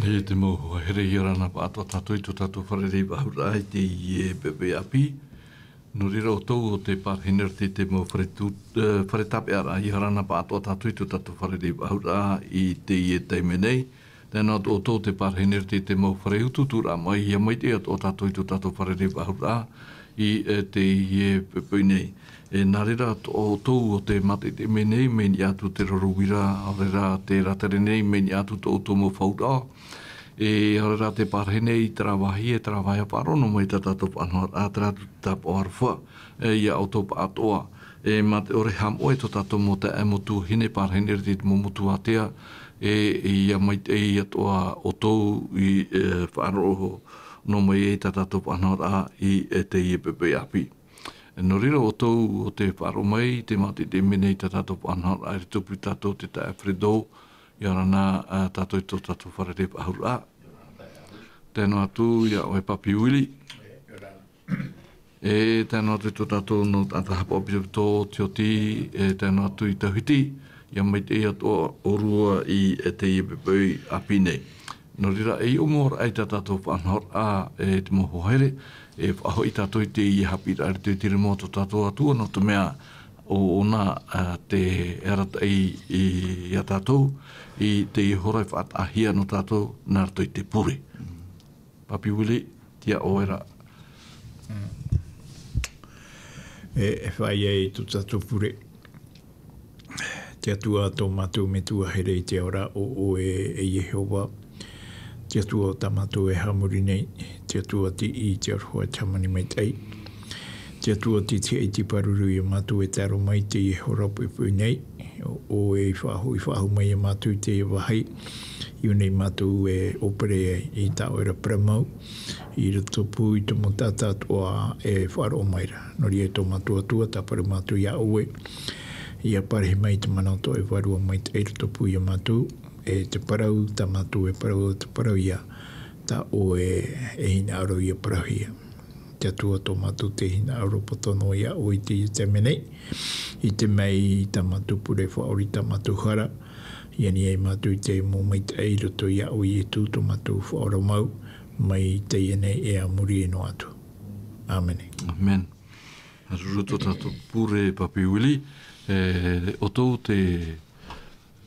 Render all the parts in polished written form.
he te moho here i rana pa ato tatu i tu tatu wharerei wahura i te i pepe api. No rira o tau o te parhenerte te mo wharetape ara i rana pa ato tatu i tu tatu wharerei wahura i te i teime nei. Tēnā o tau te parhenerte te mo whareututura mai i amaite o tatu i tu tatu wharerei wahura i te i pepe nei. Nā rira o tau o te mate te menei meni atu te roruwira, o rira te ratere nei meni atu tau mo whaura. Ora te parhene i trawahi e trawahi parono mai tatato panhor a tratu tap orfa ia auto patoa mate ore ham oi to tato mo te motu hine parhene rit mo motu atea ia mai te ia toa oto i faro no mai tatato panhor a i te ipepe api no rira oto o te faro mai te mate te mene tatato panhor a to putato te Alfredo Yorana tato i to tato wharere ahura. Tēnā atu ia oe papi uili. Tēnā atu i to tato no tata hapa opi tō te oti. Tēnā atu i Tahiti. Ia mai te ia tō orua i te i pepei api nei. No rira e umor ai tato whanhor a te moho here. Whaho i tato i te i Haapiiraa te tiri mo to tato atua no te mea o ona te erata i a tātou i te i horai whaatahia no tātou nā rato i te pure. Papi wili, tia oera. E whai e tu tātou pure. Tia tua tō mātou me tua here i te ora o e Yehova. Tia tua o tā mātou e hamuri nei. Tia tua ti i te arhua tamani mai tei. Tia tua ti te eiti paruru i mātou e taro mai te i horapu e pui nei. O e whahu mai e mātou te i wahai. Iu nei mātou e opere i tā oera pramau. I rato pū i tomo tātā toa e wharo maira. Nori e tō mātou atua, tā paru mātou ia oe. Ia parehi mai te manau to e warua mai te rato pū i mātou. E te parau, tā mātou e parau, te parau ia. Tā oe e hina aro ia parahia. Te atua tō mātou te hina aro potono ia o i te menei. I te mei tā mātou pure whaori tā mātou hara. Iani e mātou te mō mai te ei roto ia o i e tū tō mātou whaora mau. Mai te iene e amuri e no atu. Amen. Amen. Aruroto tātou pure papi wili. O tō te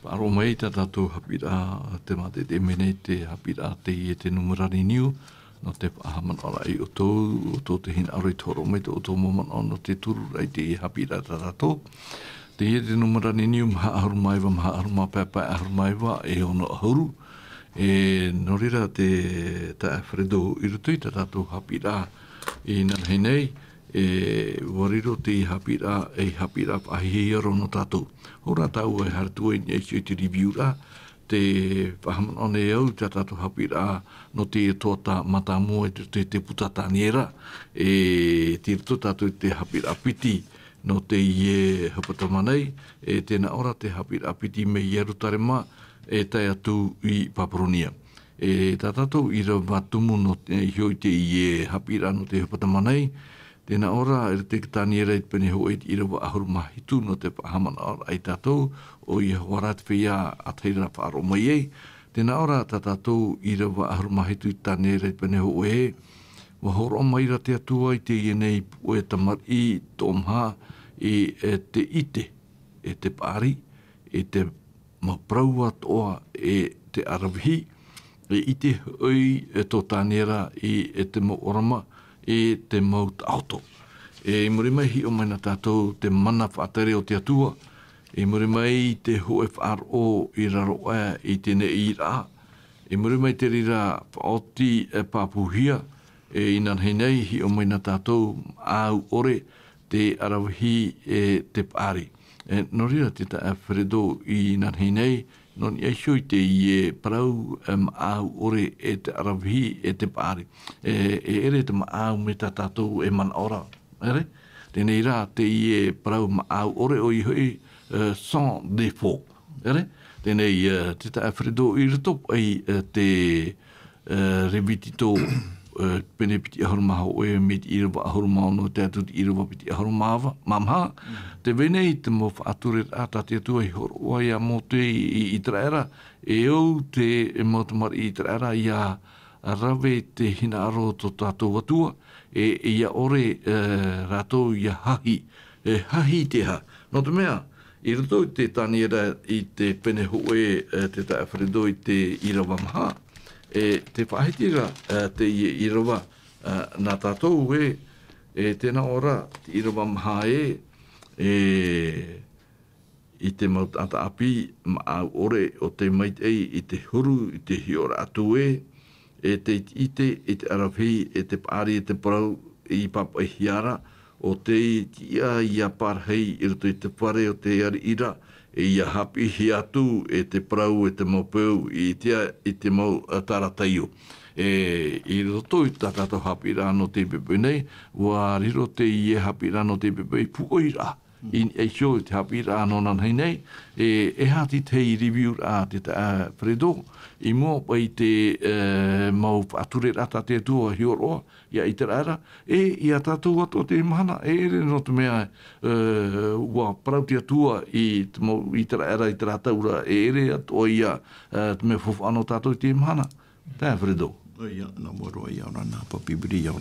paro mai tātou Haapiiraa te mate te menei te Haapiiraa te i e te numerani niu. No te pahaman ora i o tō te hina aroi toro mai o tō moman no te turu rai te i Haapiiraa tātou. Te i te numerani niu maha aharu maiwa, maha aharu mapapa aharu maiwa e ono ahuru. No rira te Alfredo i rutu i tātou Haapiiraa i nanhei nei. Wariro te Haapiiraa e Haapiiraa pahihi aro no tātou. Hora tau e haratua i neisio i te review ra. Te whahaman o nei au te tātou Haapiiraa no te tōta mata mua te putata niera. Te rito tātou te Haapiiraa piti no te ie hapatamanei. Tēnā ora te Haapiiraa piti me i arutarema tai atu i Paparonia. Tā tātou i ra watumu no hioi te ie Haapiiraa no te hapatamanei. Tēnā ora e te kitaniera i pene hoi i ra wa ahuru mahitu no te pahaman ora ai tātou o i warat whia a teira whaaro mai ei. Tēnā ora tā tātou i ra wa ahuru mahitu i tāniera i pene hoi e. Wa horo mai ra te atua i te ienei o e tamar i tōmha i te ite, e te pāri, e te mapraua toa e te arawihi, e ite hoi e tō tāniera i e te mo orama, e te mau auto. E muri mai hi o mai na tātou te mana whaatere o te atua. E muri mai te hoe whaaro i raro aia i tēne i rā. E muri mai te rira whaoti e pāpuhia. E inanhei nei hi o mai na tātou au ore te arawahi e te pāri. E no rira te ta Alfredo i inanhei nei. Non e shui te i parau au ore e te arawihi e te pāri. Ere te maau me ta tātou e mana ora. Ere? Tēnei rā te i parau maau ore o i hui sans défaut. Ere? Tēnei te ta Alfredo i rito ai te revitito pene piti ahuru maha oe me te irawa ahuru maha no te atu te irawa piti ahuru maha mamha te vene i te mo whaature ata te atua i horo oa ia mo te i traera e au te mo te mara i traera ia rave te hina aro to tātou atua e ia ore rātou ia hahi te ha no te mea i roto i te taniera i te pene hoe te taewharedo i te irawa maha e te whahitira te irawa nā tātou e tēnā ora te irawa maha i te mautata api ma ore o te maitei i te huru i te hiora atu e te ite i te arawhi e te paari e te parau i papa i hiara o te ia ia parhei i roto i te pare o te ari ira e ia hapi hi atu e te parau e te maupeu i te mau tarataio. I roto i tātou Haapiiraa no te pepe nei, wa riro te ie Haapiiraa no te pepe i puoira. E xo te Haapiiraa no nanhei nei, e hati te i review a te fredo, i mua pa i te mau ature rata te tua hioroa, ia i te rara, i a tātou ato te mahana, ere no te mea ua parautia tua i te rara i te rataura, ere ato ia te mea fofano tātou te mahana. Tā fredo. Ia, nā moro ia rana, papibiri ia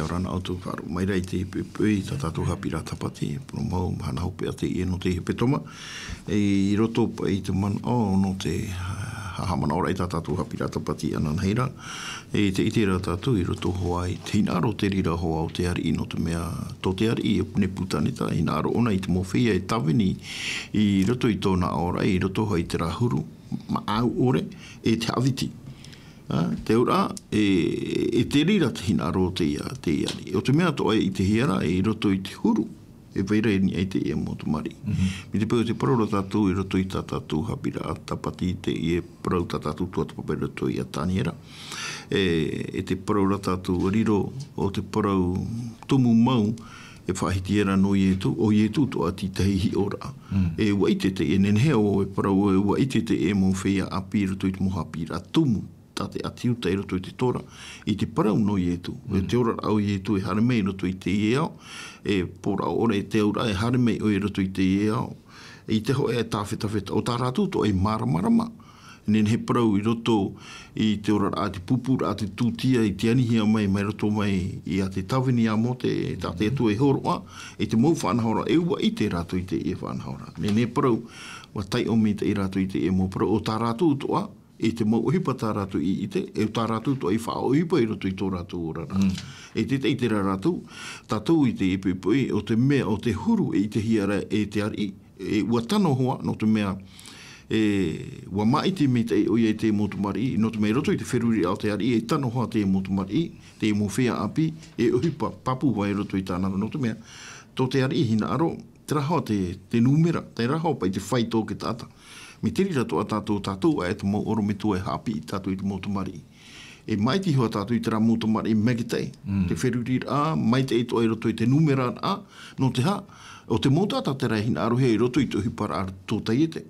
rana autu wharu. Mai rei te pui ta tātou Haapiiraa Sabati, pono mau mahana hope a te ia no te hepetoma. I roto pa i te man no te hahamana ora i ta tātou Haapiiraa Sabati anan heira. Te itera tātou i roto hoa i te hinaro te rira hoa o te ari no te mea tō te ari i ne putaneta. Hinaro ona i te mowhia e tawini i roto i tōna ora i roto hoa i te rahuru. Ma au ore e te awiti. Te ura, e te rira te hinaro te iari. O te mea toa i te hiara e i roto i te huru. E veira e ni ai te ia mo te mari. Mi te pēo te parora tātou i roto i tā tātou Haapiiraa Sabati te i e parau tā tātou tua te papai roto i a taniera. E te parora tātou riro o te parau tumu mau e whahitiera no ietu, o ietu toa ti te hi ora. E waite te e nenhea o e parau e waite te e mo whea api roto i te mo Haapiiraa tumu. Tā te atiu te roto i te tora, i te parau no ietu. E te ora au ietu e haremei roto i te ieo, e pora ora e te ora e haremei o e roto i te ieo. I te hoe e tāwhetawheta, o tā rātou to e maramarama. Nen he parau i roto i te ora a te pupura, a te tūtia, i te anihia mai roto mai i a te tawini a mo te tā te atu e horoa, e te mau whanahora, e ua i te rātou i te e whanahora. Nen he parau, wa tai o mi te i rātou i te e mo parau, o tā rātou toa, e te mau ohipa tā rātou i te, e tā rātou toa i wha ohipa i roto i tō rātou orara. E te teitera rātou, tātou i te epepoi, o te mea, o te huru e i te hiara e te ari, e ua tano hoa, no te mea, ua mai te me te o i e te motumari, no te mea roto i te wheruri ao te ari, e tano hoa te motumari, te mo whea api, e ohipa papu vai roto i tāna, no te mea, tō te ari hina aro, te rahoa te numera, te rahoa pa i te whai tō ke tāta. Me te rira toa tātou e te mau oro me tua e hapi i tātou i te motumari. E mai ti hoa tātou i te rā motumari megitei. Te wherurira mai te eto e roto i te numera a, no te ha, o te motata te rei hina arohea i roto i te hipara ar tō taiete.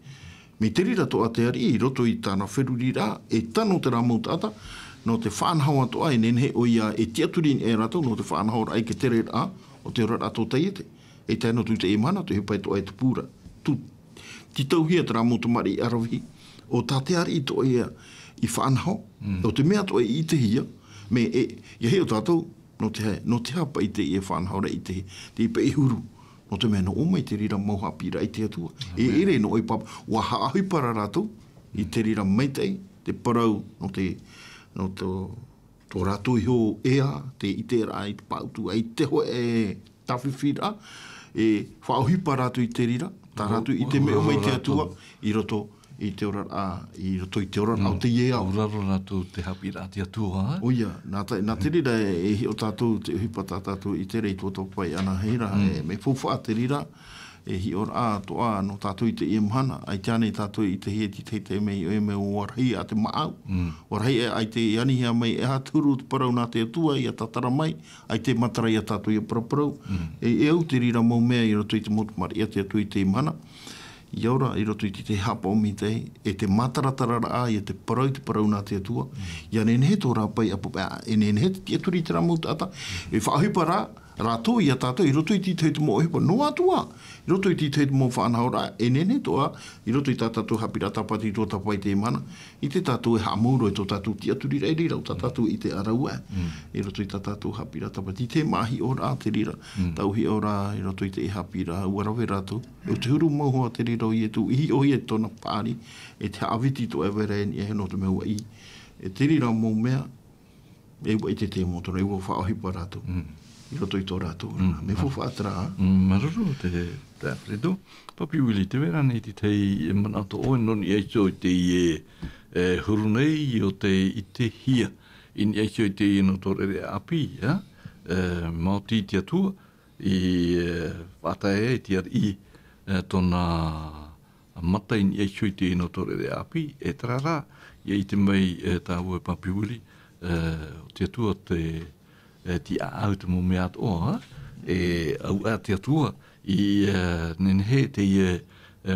Me te rira toa te ari i roto i tāna wherurira e tano te rā motata, no te whanhaua toa e nenhe o ia e tiaturin e rato, no te whanhaua ai ke tere a, o te ora a tō taiete. E tēnā tu te e mana, te hipai toa e te pūra. Ti tauhia te rā motumari arawi, o tā te ari i to ia i whanhau, o te mea to i te hia, me ia heo tātou, no te hapa i te i whanhau ra i te ipa i huru, no te mea no omai te rira mau Haapiiraa i te atua. E ere no oi papa, wa haahipara rātou, i te rira maitei, te parau, no tō rātou i ho ea, te i te rā i te pautu, i te hoa e tawhiwhira, e whaohipara rātou i te rira, tā rātou i te mea mai te atua, i roto i te ora au te iea. Auraro rātou te Haapiiraa te atua, O ia, nā te rira e hi o tātou, te hipa tātou i te rei tō pai ana heira, me fōwha te rira, e hi ora toa no tātou i te ia mhana, ai tāne tātou i te heti te mei o e me o warhai a te maau. Warhai ai te anihia mai e haturu te parau nā te atua i a tatara mai, ai te matarai a tātou i a paraparau. E au te rira mau mea i roto i te motumari a te atua i te mhana. I ora, i roto i te hapa o mi te, e te mataratarara a, i te parau nā te atua. Ia nenehe tō rāpai apo, e nenehe te aturi te ramu tata, e whaahipa rātou i a tātou, i roto i ti te mo ohipa, no atua. I roto i ti te mo whanau rā, e nenehe tō i roto i tātou Haapiiraa Sabati tō tapai te mana, i te tātou e hāmauro e tō tātou ti aturi reiri rau, tātou i te araua. I roto i tātou Haapiiraa Sabati, te mahi o rā te rira, tauhi o rā, i roto i te Haapiiraa, uarawe rātou. O te huru mauhoa te rira o i e tū, ihi o i e tōna pāri, e te awiti tō everen i e heno te meua i. E te rira mō mea, e ua i te motoro, e ua whaohipa rātou. I roto i tō rātou, me whawhaatara. Maruru te Alfredo. Papi wili te vera nei te tei e manato o noni e so te e huru nei o te i te hia. In e so te no tōrere api, Māoti te atua, i whatae te ar i tōna mata in e so te no tōrere api, e tarara, i te mai tāua e papi wili, te atua ti au te mo mea toa, e au a te atua, i nenehe te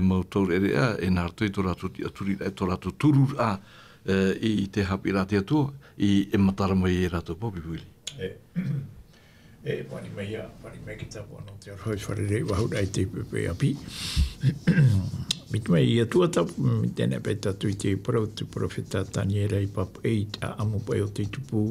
mautaurerea e nā rātou i tō rātou ti aturi e tō rātou turur a i te Haapiiraa te atua i e matara mai e rātou popi wili. Wani mai ki tapu anō te arhoi wharere wahura i te pepe api. Mit mai i atua tapu, mi tēnei pei tatu i te parau te profeta taniera i papu e a amu pai o te tupu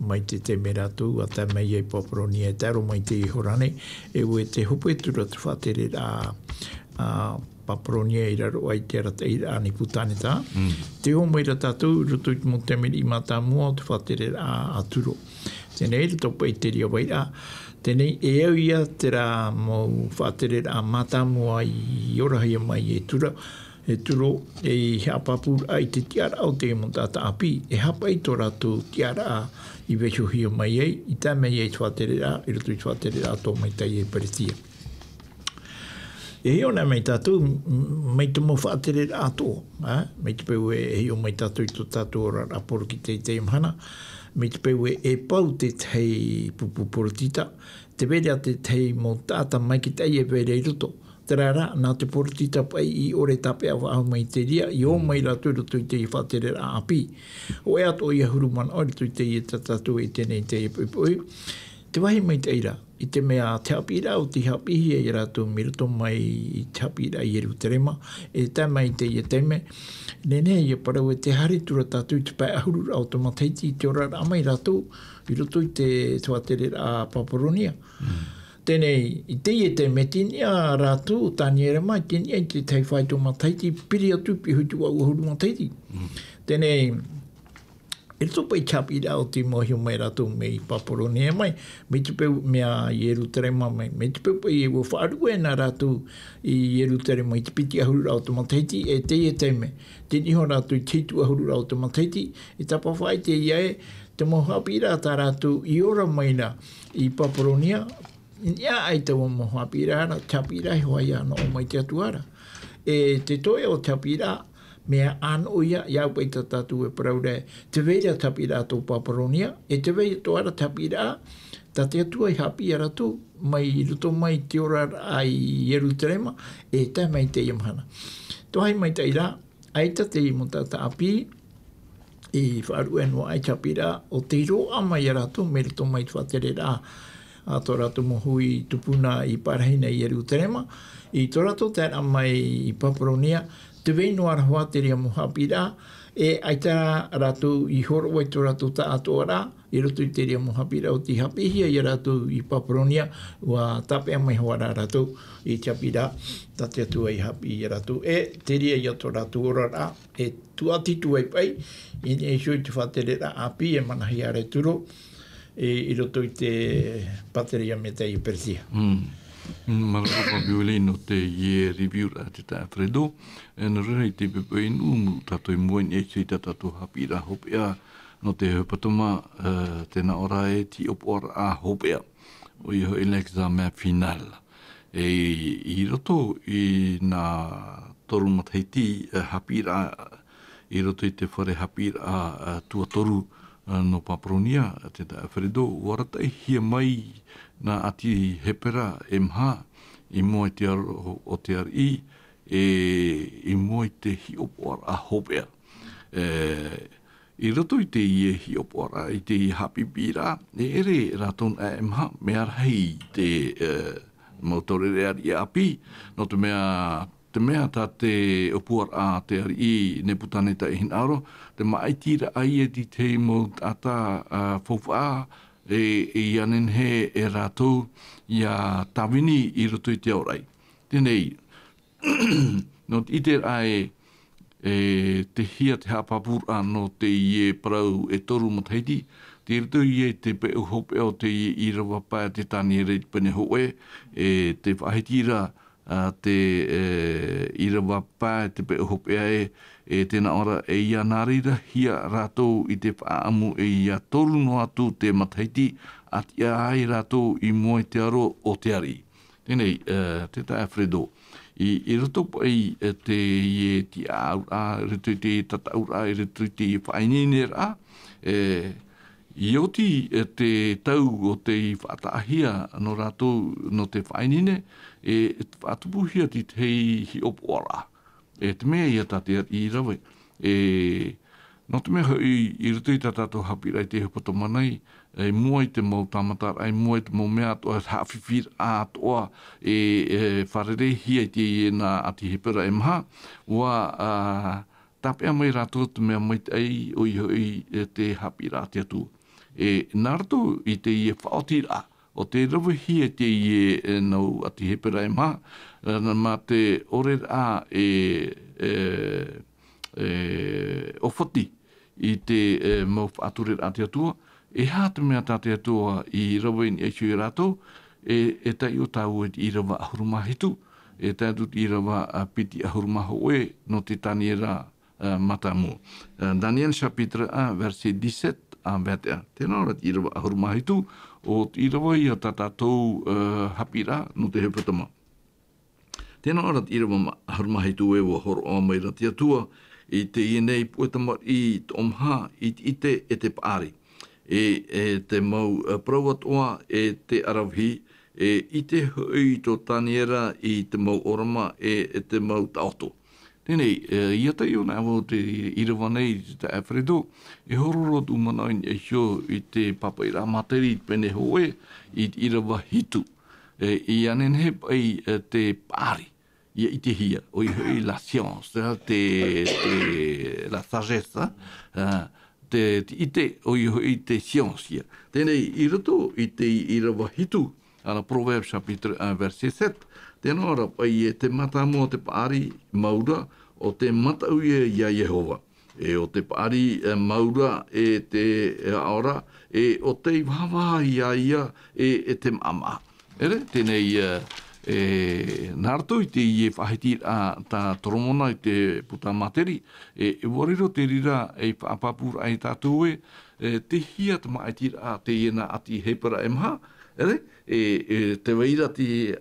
mai te me rātou, a tā mai e paparoni e taro mai te ihorane, e ue te hopo e tura te whatere a paparoni e raro ai te rata i rāni putane tā. Te ho mai ra tātou, ruto i te mo te meri i mata mua o te whatere a turo. Tēnei e topa i te ria wai a, tēnei e au ia te rā mō whatere a mata mua i orahia mai e turo e hapapu ai te tiara au te mo tata api, e hapa i tō rātou tiara a i vehohia mai ei, i tā mei e whatere a, i roto i whatere a tō mai tai e paretia. E heo nei mai tātou, mai te mo whatere a tō, mai te peu e heo mai tātou i tō tātou ora raporo ki te mhana, me te peu e pau te tei pupu porotita, te vere a te tei mō tāta mai ki tei e vere i roto. Te rara, nā te porotita pai i ore tape au au mai te ria, i o mai rātou roto i te i whatere a api. O e ato i a huruman o roto i te i tātou i tēnei te i pupui. Te wahi mai te ira, i te mea te Haapiiraa o te Haapihi e rātou mi roto mai i te Haapiiraa i Jerusalem, e tā mai te i teme, nene i parau e te hari tura tātou i te pai ahuru au te mataiti i te ora amai rātou, i roto i te tuatere a Paparonia. Tēnei, i te i te me tinia rātou, tāniera mai, tinia i te tei whai tō mataiti, piri atu pi hutu au ahuru mataiti. Tēnei, e rito pai Haapiiraa o te mohio mai rātou me i Paparonia mai, me te peu mea i Jerusalem mai, me te peu pai e wo whaarua e nā rātou i Jerusalem i te piti ahuru au te mataiti, e te me, te niho rātou i teitu ahuru au te mataiti, e tapa whai te iae, te mo Haapiiraa tā rātou i ora maina i Paparonia, ia ai te mo Haapiiraa, te Haapiiraa i hoa ia no o mai te atuara. E te toe o te Haapiiraa, mea ano ia, iau pai ta tātou e paraure, te veira te Haapiiraa tō Paparonia, e te veira tō ara te Haapiiraa, ta te atua i Haapiiraa tō, mai ruto mai te ora ai Jerusalem, e tā mai te iamhana. Tōhai mai te ira, aita te i mo tata api, i whaarua noa ai te Haapiiraa, o te iro amai a rātou, me ruto mai te whatere rā, a tō rātou mohui tupuna i Parahina i Jerusalem, i tō rātou te amai i Paparonia, te veino arahoa te ria mo Haapiiraa, e aita rātou i horo wai tō rātou ta atoa rā, i roto i te ria mo Haapiiraa o te Haapihia i rātou i Paparonia, wa tape amai hoa rā rātou i te Haapiiraa, ta te atua i Haapi i rātou. E te ria i ato rātou ora rā, e tuatitu ai pai, i ne iso i te whatere rā api, e manahi are turo, i roto i te pateria me te i Persia. Marako papiwili no te ye review a te Alfredo, e na rei te pepe inu tato i mua ni eisi tato Haapiiraa hopea no te hupatoma tēnā ora e ti opora a hopea o i ho l'examen final. E i roto i nā toru mataiti Haapiiraa, i roto i te whare Haapiiraa tuatoru no Paparonia, te Alfredo, waratai hia mai na ati hepera e mha, i mua te o te ari, I moi te hiopoara a hopea. I roto I te I hiopoara, I te Haapiiraa, ere raton a emha, mea rei te mautorere ari api, no te mea ta te opuara te ari I ne putane ta ihin aro, te maaitira ai ti te mo ata fofaa, I anen he ratou ia tawini I roto I te aurai. Tenei, no I te ai te hia te hapapura no te I parau toru mo Tahiti, te roto I te pe uhope o te I rawa pae te tani rei pene hoe, te whahitira te I rawa pae te pe uhope tēnā ora ia nārira hia rātou I te whaamu ia toru no atu te matahiti, ati ai rātou I moe te aro o te ari. Tēnei, te tā Alfredo. I roto pai te I ti aura, roto te tataura, roto te whainene rā, I oti te tau o te whaatahia no rātou no te whainene, whaatupuhia ti te hi opoara. Te mea ia tātea I rawe. No te mea I roto I tātou Haapiiraa te hepoto manai, mua I te mau tamatara, mua I te mau mea atoa, hawhiwhir atoa, wharere hia I te nā ati hepera maha, ua tapea mai rātou te mea mai ai oi te Haapiiraa te atu. Nā rato I te whaotira, o te rawe hia te nau ati hepera maha, ma te ore a ofoti I te mau whaature a te atua, hā te mea tā te atua I rawa ni eishu I rātou, tai o tāu I rawa ahurumahitu, tai atu I rawa piti ahurumahoe no te taniera matamu. Daniel chapitre 1, verset 17 à 21. Tēnā ora I rawa ahurumahitu, o I rawa I a tātou Haapiiraa no te hepatama. Tēnā ora I rawa ahurumahitu wa horo o mai rati atua, I te ienei puetama I te omha, I te te paari. Te mau prauatoa te arawhi, I te hui to taniera I te mau orama te mau taoto. Tēnei, ia tai o nā wau te irawa nei te Alfredo, hororo tu manain shio I te Papaira materi pene hoe I irawa hitu. I anen he pai te paari. I te hia, o I la science, la sagesse, I te o I te science. Tēnei, I roto I te irawa hitu, ala Proverbes chapitre 1, verset 7, tēnā ora pai te matamu o te paari maura o te matauia ia Yehova. O te paari maura te aora, o te wahawaha ia te mama. Ere, tēnei, nārto I te whahitira tā toromona I te puta materi, wariro te rira whaapapura ai tātou te hia te maitira te iena ati hepera maha, te waira te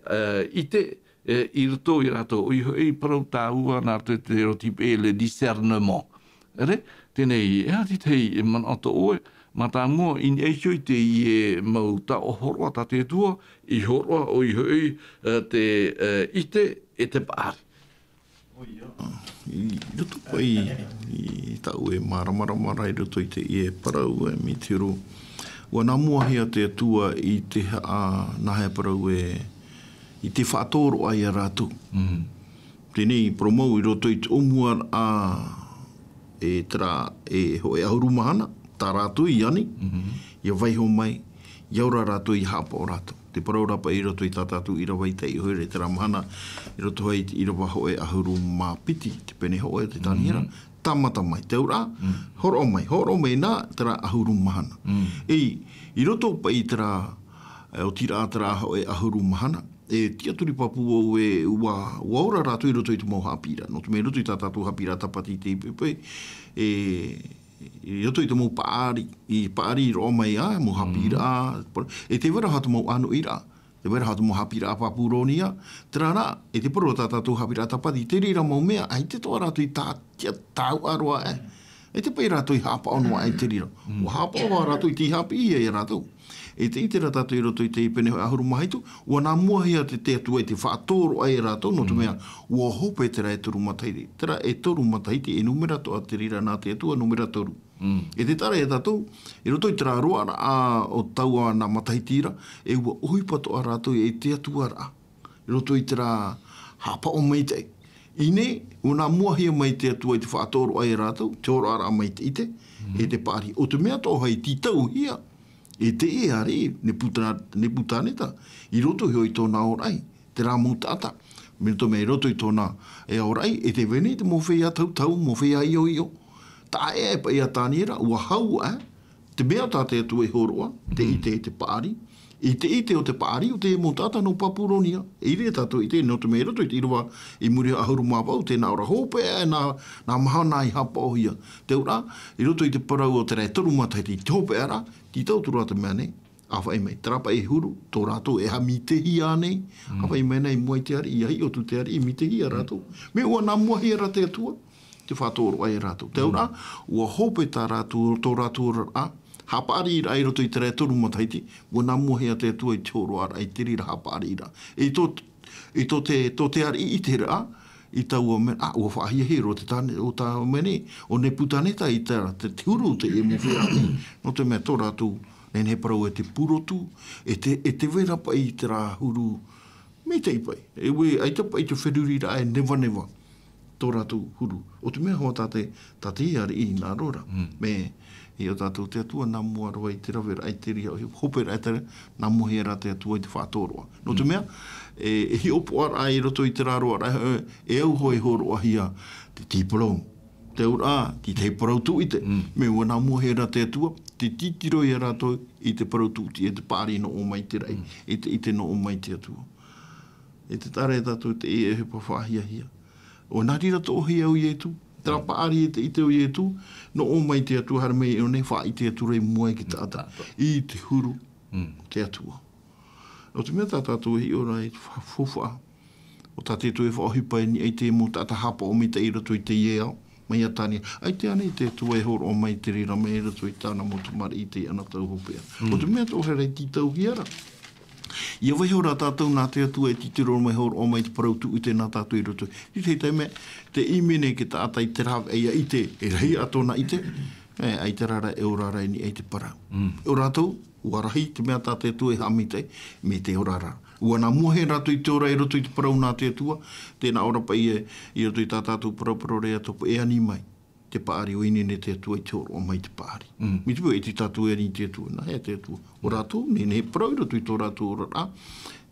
ite, I roto I rato, I parau tāua nārto te rotipe le discernement. Tēnei, ati tei man ato oe, mata mua in eisho I te mau ta o horoa ta te tua, I horoa o I hui te ite te paari. I roto pai I tau maramara I roto I te parau mi tiro. Ua nā mua hea te atua I te nahe parau I te whaatoro ai a rātou. Tēnei promau I roto I te omua tra hoe ahurumahana. Tā rātou I ani, ia waiho mai, iaura rātou I hapa o rātou. Te paraurapa I roto I tātātou I rawa I te ihoere te ramahana, I roto hei I rawa hoe ahuru mā piti, te pene hoe te taniera, tamata mai, te ura, horo mai nā, te rā ahuru mahana. I roto pa I te rā, o tira te rā hoe ahuru mahana, tia turi papu o ua ora rātou I roto I te mau Haapiiraa. No te mea roto I tātātou Haapiiraa tapati te ipepe, I roto I te mau paari, I roa mai mo Haapiiraa, te wera hatu mau anu ira, te wera hatu mau Haapiiraa papuronia, te rā, te paro tātou Haapiiraa tapati, te rira mau mea, ai te toa rātou I tāu aroa te pai rātou I hapa onua ai te rira. O hapa o rātou I te hapi I rātou. e te ite ratato i roto i te ipene ahuru mahaitu, ua nā mua hia te atua i te whaatoro ai rātou, no te mea, ua hope tera e toru matahiti. Tera e toru matahiti e numera toa te rira nā te atua numera toru. E te tara e tātou, e roto i tera roa a o taua nā matahitira, e ua ohipato a rātou e te atua ra. E roto i tera hapa o meitei. Ine, una mua hia mai te atua i te whaatoro ai rātou, te ora ara mai te ite, e te pāri. O te mea toa hei titau hia, e te e are, ne putaneta, i roto hio i tōna orai, te rā mūtata. Me to me roto i tōna e orai, e te vene te mowhea tau, mowhea io. Tā e pa ia tāniera, ua hau te mea tā te atua i horoa, te ite e te pāri, i te ite o te pāri o te mūtata no papuronia. E ire tātou i te no te me roto i te iroa i muri ahuru māpau, tēnā ora hope nā mahana i hapa o hia. Te ura, i roto i te parau o te rei toru mataiti, te hope ara, ti tau turu ata mea nei, awha i mei, tarapa e huru, tō rātou e ha mitehi ānei, awha i mea nei mua i te ari, i ahi o tu te ari, i mitehi a rātou. Me ua nā mua hi ara te atua, te whātoro ai rātou. Te ura, ua hope tā rātou, tō rātou a, hapari ira ai roto i te rei toru mataiti, ua nā mua hi a te atua i te oro ara, i te rira hapari ira. E tō te ari i te ra, i tau o mena, ua whaahia hero te tāne, o tā mene, o ne putaneta i te huru te e mwhea ni. No te mea tō rātou, nen he parau e te purotu, e te vera pa i te rā huru, me te ipai. E we, ai te pa i te wheruri ra e newa, tō rātou huru. O te mea hoa tate iari i nā rora. Me, i o tātou te atua nā mua roa i te rawera ai te ria, hope rai tere nā mua hea te atua i te whātoroa. No te mea, e hi opo ara ai roto i te rāroa rai, e au hoi horo ahia te tīparau. Te ura, ti te parau tu i te. Me ua nā mua hea te atua, te titiro i rātou i te parau tu i te pāri no o mai te rei, i te no o mai te atua. E te tare tātou te e hepa whahia hia. O nā rira to ohi au i e tu, trapa ari e te ite o i e tu, no o mai te atua hara mei e o nei wha i te atua rei mua i ki tāta, i te huru te atua. No te mea tātou hi ora e whawha, o tā te tu e whaohipa e ni ei te mo tāta hapa o mi te irato i te ieo, mai atani, ai te ane i te atua e horo o mai te rira mai irato i tāna motumari i te ana tau hopea. O te mea tō herei titau hiara. Ia vai hora tātou nā te atua e titiro mai horo o mai te parau tu i te nā tātou i roto. I te teime, te imene ki tā atai te rāw eia i te, e rei atona i te, ai te rara e orara ni ei te parau. O rātou, ua rahi te mea tā te atua e hamite, me te orara. Ua nā mua he rātou i te ora e roto i te parau nā te atua, tēnā ora pa i roto i tā tātou parau rea topo e ani mai. Te paari o inene te atua i te oro o mai te paari. Mi te pua e te tātou e ni te atua, nā hea te atua. O rātou, nene he parau i roto i tō rātou ora rā,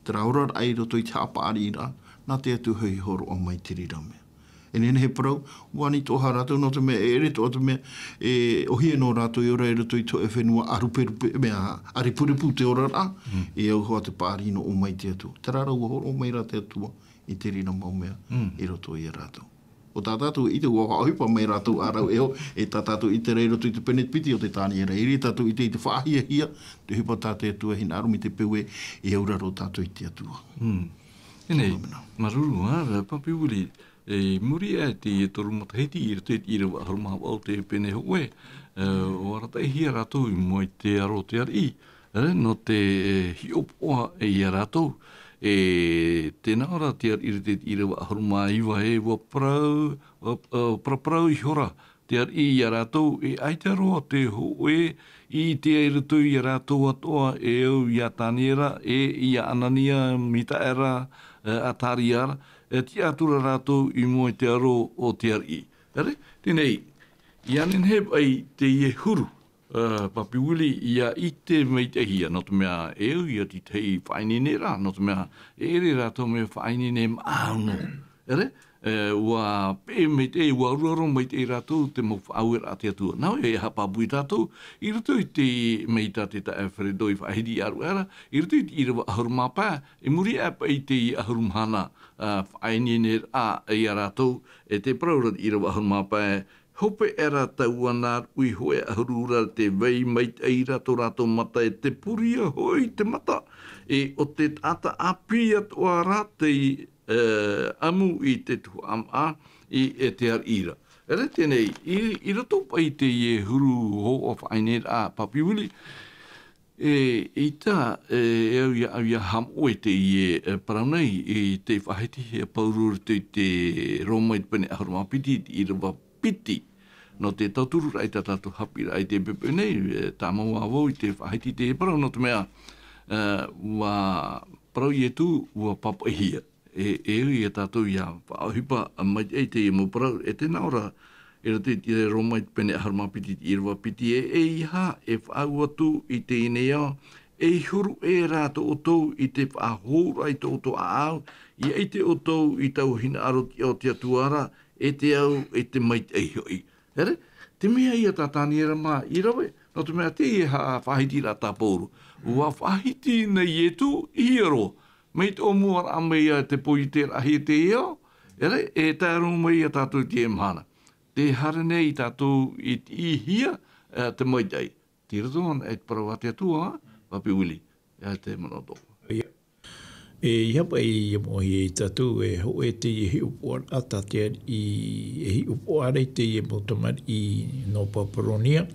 te rā ora ai roto i te hapaari rā, nā te atua hei horo o mai te rira mea. E nene he parau, wani tōha rātou, no te mea, e re tō te mea, o hia no rātou i ora e roto i tō e whenua aruperupe, mea, aripurepu te ora rā, e au hoa te paari no o mai te atua. Te rā rau horo o mai rā te atua, i te rira mau mea, i roto i rātou. O tā tātou i te ua whaohipa mai rātou ārau eo, e tā tātou i te rei roto i te penetpiti o te tāni e rei, e tātou i te whaahia hia, te hipa tā te atua hina arumi te pewe, e auraro tātou i te atua. Enei, maruru, papi uri, e muri e te toru matahiti i roto i rewa harumaha au te pene hoe, o arata e hia rātou i mua i te aro te ari, no te hiopoa e hia rātou, e tēnā ora te ar iri te irewa ahuruma iwa he wa prau i hora te ar i rātou e aitaroa te hoe i te airato i rātou atoa e au i ataniera e i anania mita era atari ara e ti atura rātou i mua te aro o te ar i. Tēnei, i anen heb ai te ie huru. Papi wili ia i te meitehia, no te mea eo ia ti tei whainine rā, no te mea ere rātou mea whainine maano. Ere? Ua pe meitei, ua uruaro meitei rātou te mau whaauer a te atua. Nau e hapapui rātou, i rato i te meita te ta Alfredo i whaahiri aru era, i rato i te irawa ahuruma pā, e muri apa i te ahurumhana whainine rā i a rātou, e te praurat irawa ahuruma pā, hope era taua nā ui hoe ahurura te vei mait eira tō rātou mata e te puria hoi te mata. E o te ata apia toa rā te amu i te tuha ama i e te ar ira. Ere tēnei, i rato pai te huru ho of ainet a papi wili, I tā, au ia ham oe te i paranei, i te whahiti he paurur te Roma i pene ahorumapiti, i rawa piti, no te tauturu rai tātou Haapiiraa i te pepe nei, tā maua awau i te whahiti te parau, no te mea, wa parau i etu, wa papahia. I tātou ia whaohipa mai ei te i parau, tēnā ora, e rate i te Roma i pene ahorumapiti i rawa piti, iha e whaau atu i te inea, huru rātou o tau i te whahora i tau to aau, i eite o tau i tau hina aro o te atuara, te au te mait hoi. Here? Te mea ia tātāni mā i rawe, no te mea te whahiti rā tāpouru. Ua whahiti nei etu i aro, mei te omua a mea te poi te rahi te iao, here? Tāro mei a tātou te mhana. Te hare nei tātou i hia te maitei. Te raton e te parau a te atua, papi uli, te manoto. Ia pa i mohi e tātou e ho e te hi upoan ata te i hi upoare te i motomar i no Paparonia.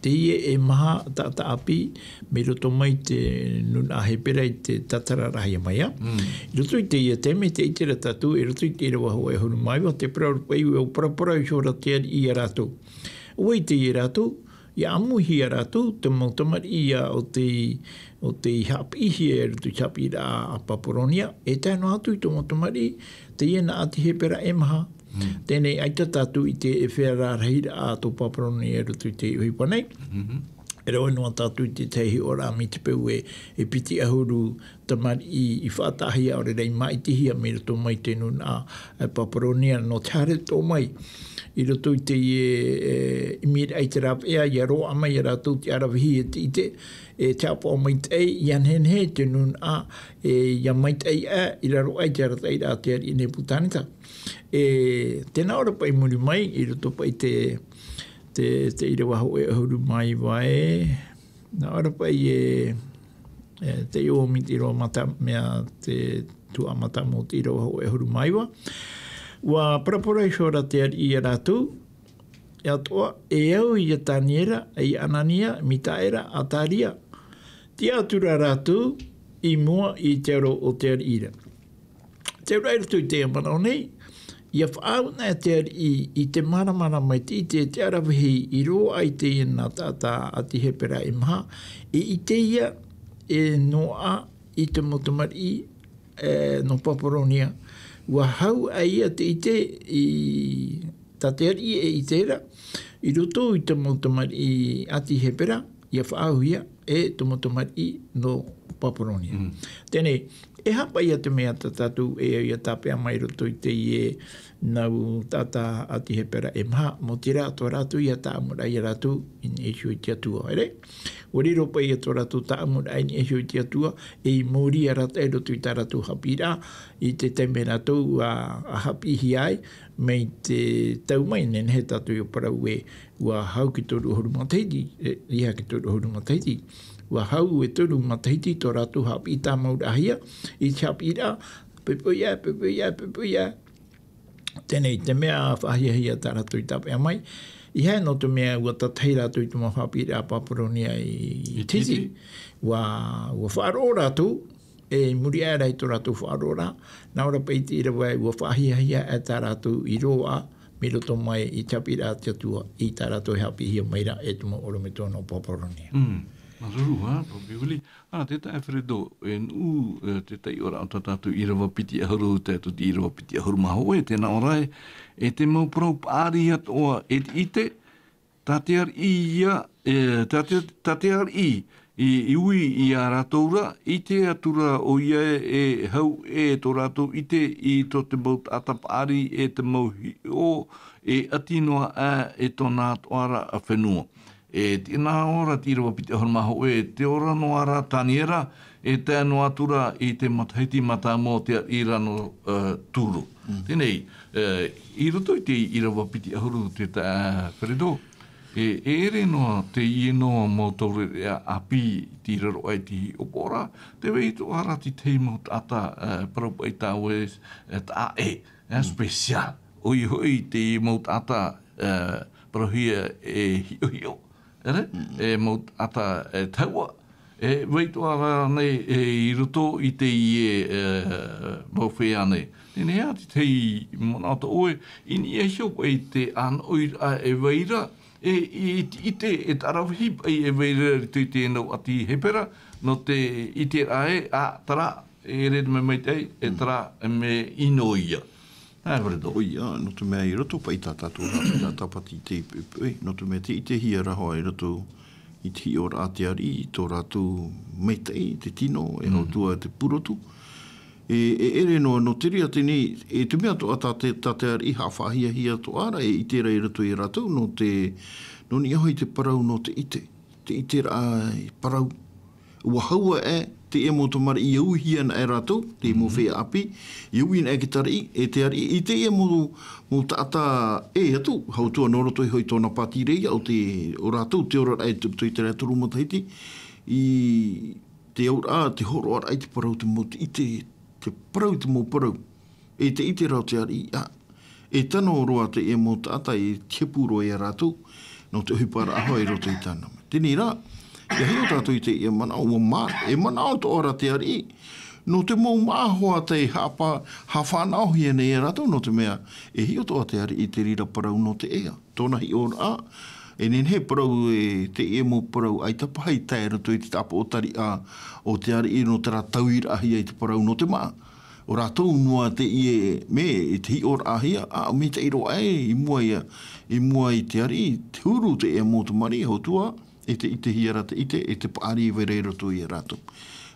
Te e maha tata api, me roto mai te nuna hepera i te tatara rahi mai a. I roto i te ia teme, te itera tatu, i roto i te rawa hoa e hunu mai wa, te praupei o parapara i shora te i a rātou. Ua i te i rātou, i amuhi a rātou, te mautamar i a o te hapihi e roto i Haapiiraa a Paparonia, e tēnu atu i te mautamari, te iena ati hepera e maha. Tēnei aita tātou i te e whera rahira a tō Paparonia e roto i te uhipa nei. E rau noa tātou i te tehi ora mi te peu e piti ahuru tamari i whātahi a ore rei mai tihia me roto mai te nuna a Paparonia no te hare tō mai. I roto i te imir ai te rap ea i a roa mai a rātou te arawahi e te te apo o mai tei i anhen he te nuna ia mai tei i raro ai te aratai rā te ari i ne putanita. Tēnā ora pai muri mai, i roto pai te ira waho e ahuru mai wae. Nā ora pai te o miti roa mata mea te tua mata mo te ira waho e ahuru mai wa. Wa parapora i shora te ari i a rātou, e atoa e au i a tāniera, i anania, mitaera, a tāria. Te atura rātou i mua i te aro o te ari ira. Te aro tu i te amanao nei, ia whaau nā te ari i te maramara mai te arawahi i roa ai te ina tata ati hepera e maha, i te ia e noa i te motomari no Paparonia, ua hau a ia te ite i tateari e itera, i roto i te motomari ati hepera, ia whaau ia e te motomari no Paparonia. Tēnei, e hapa ia te mea tatatu e ia tāpea mai roto i te ie nau tata ati hepera e maha, mo te rātua rātu ia tāmura i rātu in eshu i te atua, ere? Oriro pa ia tō rātu tāmura in eshu i te atua e i mōri a rata e roto i tā rātu Haapiiraa i te teme rātou a hapihi ai mei te tau mai nen he tātu i o parau e ua hau ki tōru horumateiti, iha ki tōru horumateiti. Ua hau e tōru matahiti tō rātu Haapiiraa maurahia i te Haapiiraa, pepuia. Tēnei, te mea whahiahia tā rātu i tāpea mai. I hae no te mea ua tatei rātu i tuma Haapiiraa Paparonia i titi. Ua whaaro rātu, e muri āra i tō rātu whaaro rā. Nā ora peiti i rawai ua whahiahia e tā rātu i roa, me roto mai i te Haapiiraa te atua i tā rātu Haapihia maira e tuma ora me tōna Paparonia. Maruru, papi uli. Te tae Fredo, te tai ora o tātou i rawa piti ahuru, tātou i rawa piti ahuru maho e tēnā orai, e te mau parau pāri atoa e ite, tātear i ui i a rātoura, i te atura o ia e hau e tō rātou ite i tō te mau atapari e te mau o e atinoa e tōna atoara a whenua. E tēnā ora te irawa piti ahuru maho e te ora no ara tāniera e tēnu atura i te matahiti mata mō te ira no tūru. Tēnei, i roto i te irawa piti ahuru te tā Fredo, e ere no te ieno mō taure api ti raro ai ti opora, te wei to ara ti te mō tata paraupa i tāu e tā special. Oi hoi te mō tata parohia e hio. e mo ata e taua, e weitu ara nei i roto i te i mawhea nei. Nene hea te i mona ata oe, ini e hioko e te an oira e weira, i te e tarawhip e weira tui tēnau ati hepera, no te i te ae, tara, e red me mai tei, e tara me inoia. Oia, no te mea i roto pa i tātātou Haapiiraa Sabati te pui, no te mea te i te hia rahoa i roto i te hi ora a te ari, i tō rātou meitei, te tino, e hautua te purotu. E ere no te ria tini, e te mea toa te ari hawhahia hia to ara, e i te rei roto i rātou, no ni ahoi te parau no te ite rā parau. Ua haua te e mo tomari i au hiana e rātou, te mo whea api, i au ina e ki tari, e te ari, i te e mo tata e atu, hautua no roto i hoi tōna pāti reia, o rātou te ora e tui te rea turu mo Tahiti, i te aura, te horo ara, i te parau te mo, i te parau te mo parau, e te ite rau te ari, e tano roa te e mo tata, e tiepuro e rātou, no te hupara ahoi roto i tāna. Tēnei rā, e heo tātou i te e manao, e manao to ora te ari, no te mou māhoa te hawhanao hia nei e rato, no te mea, e heo to te ari i te rira parau no te ea. Tōna hi ora e nen he parau te e mo parau ai tapahai tae rato i te tapa o tari o te ari i no te rātauira ahia i te parau no te maa. O rātou noa te i me, e te hi ora ahia, me te iro i mua i te ari, te huru te e mo te mari, hautua, e te hiara te ite, e te paari i were roto i rātou.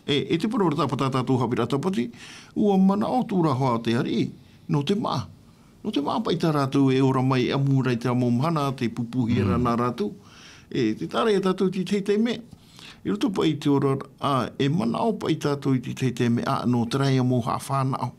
E te parora tāpatatātou Haapiiraa Sabati, ua mana o tūra hoa te ari, no te maa. No te maa paita rātou e ora mai amurei te amomhana, te pupuhira nā rātou. Te tāre e tātou ti te mea. I roto pa i te ora, e mana o pa i tātou i te mea, no te rei amo hawhanao.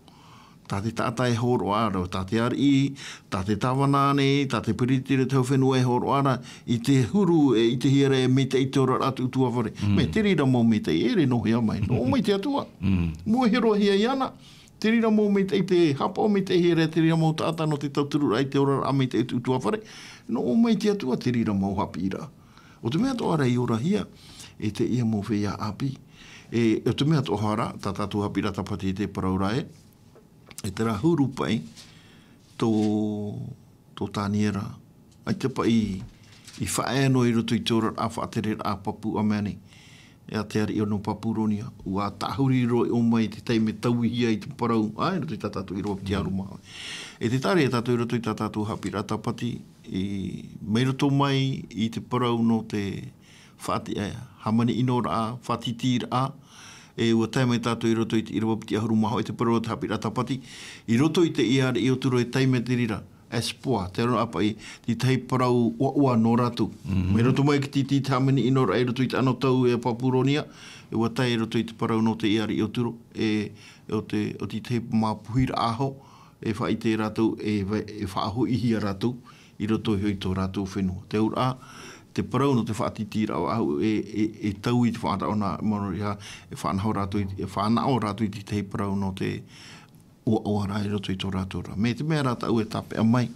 Tā te tātai horo ara, tā te ari, tā te tawanane, tā te piritire tau whenua e horo ara, i te huru, i te hiere me te i te ora atu utua whare. Me te rira mō me te ere no hea mai, no mai te atua. Mua hero hea iana, te rira mō me te hapa o me te hiere, te rira mō tāta no te tauturu ai te ora a me te utua whare, no mai te atua te rira mō Haapiiraa. O te mea to ara i ora hia, e te ia mō whea api. O te mea to hara, tā tātou Haapiiraa Sabati te paraurae, e te rahuru pai tō tāniera. Ai te pai i whaeno i roto i tōra a whaatere a papu a mani. E a te ari o no papuronia. Ua tahuri roi o mai te teime tauhia i te parau. Ai, roto i tātātou i roa piti aru maha. E te tare e tātou i roto i tātātou Haapiiraa Sabati. Mei roto mai i te parau no te hamani inora a, whatitira a. E ua taimai tātou i roto i te irawa piti ahuru maho i te parau te Haapiiraa Sabati. I roto i te iare i o turo e taime te rira. Espoa, te rona apa i te tei parau ua no ratu. Me roto mai ki te hamani inora i roto i te ano tau e papuronia. E ua tai i roto i te parau no te iare i o turo. O te tei mapuhira aho. E wha i te ratu e whaaho ihia ratu. I roto i hoi tō ratu whenua. Te ura te parau no te whaatitira au e tau i te whaata o nā monoria e whanao rātu i te tei parau no te ua rai roto i tō rātu ra. Me te mea rāta au e tape a mai.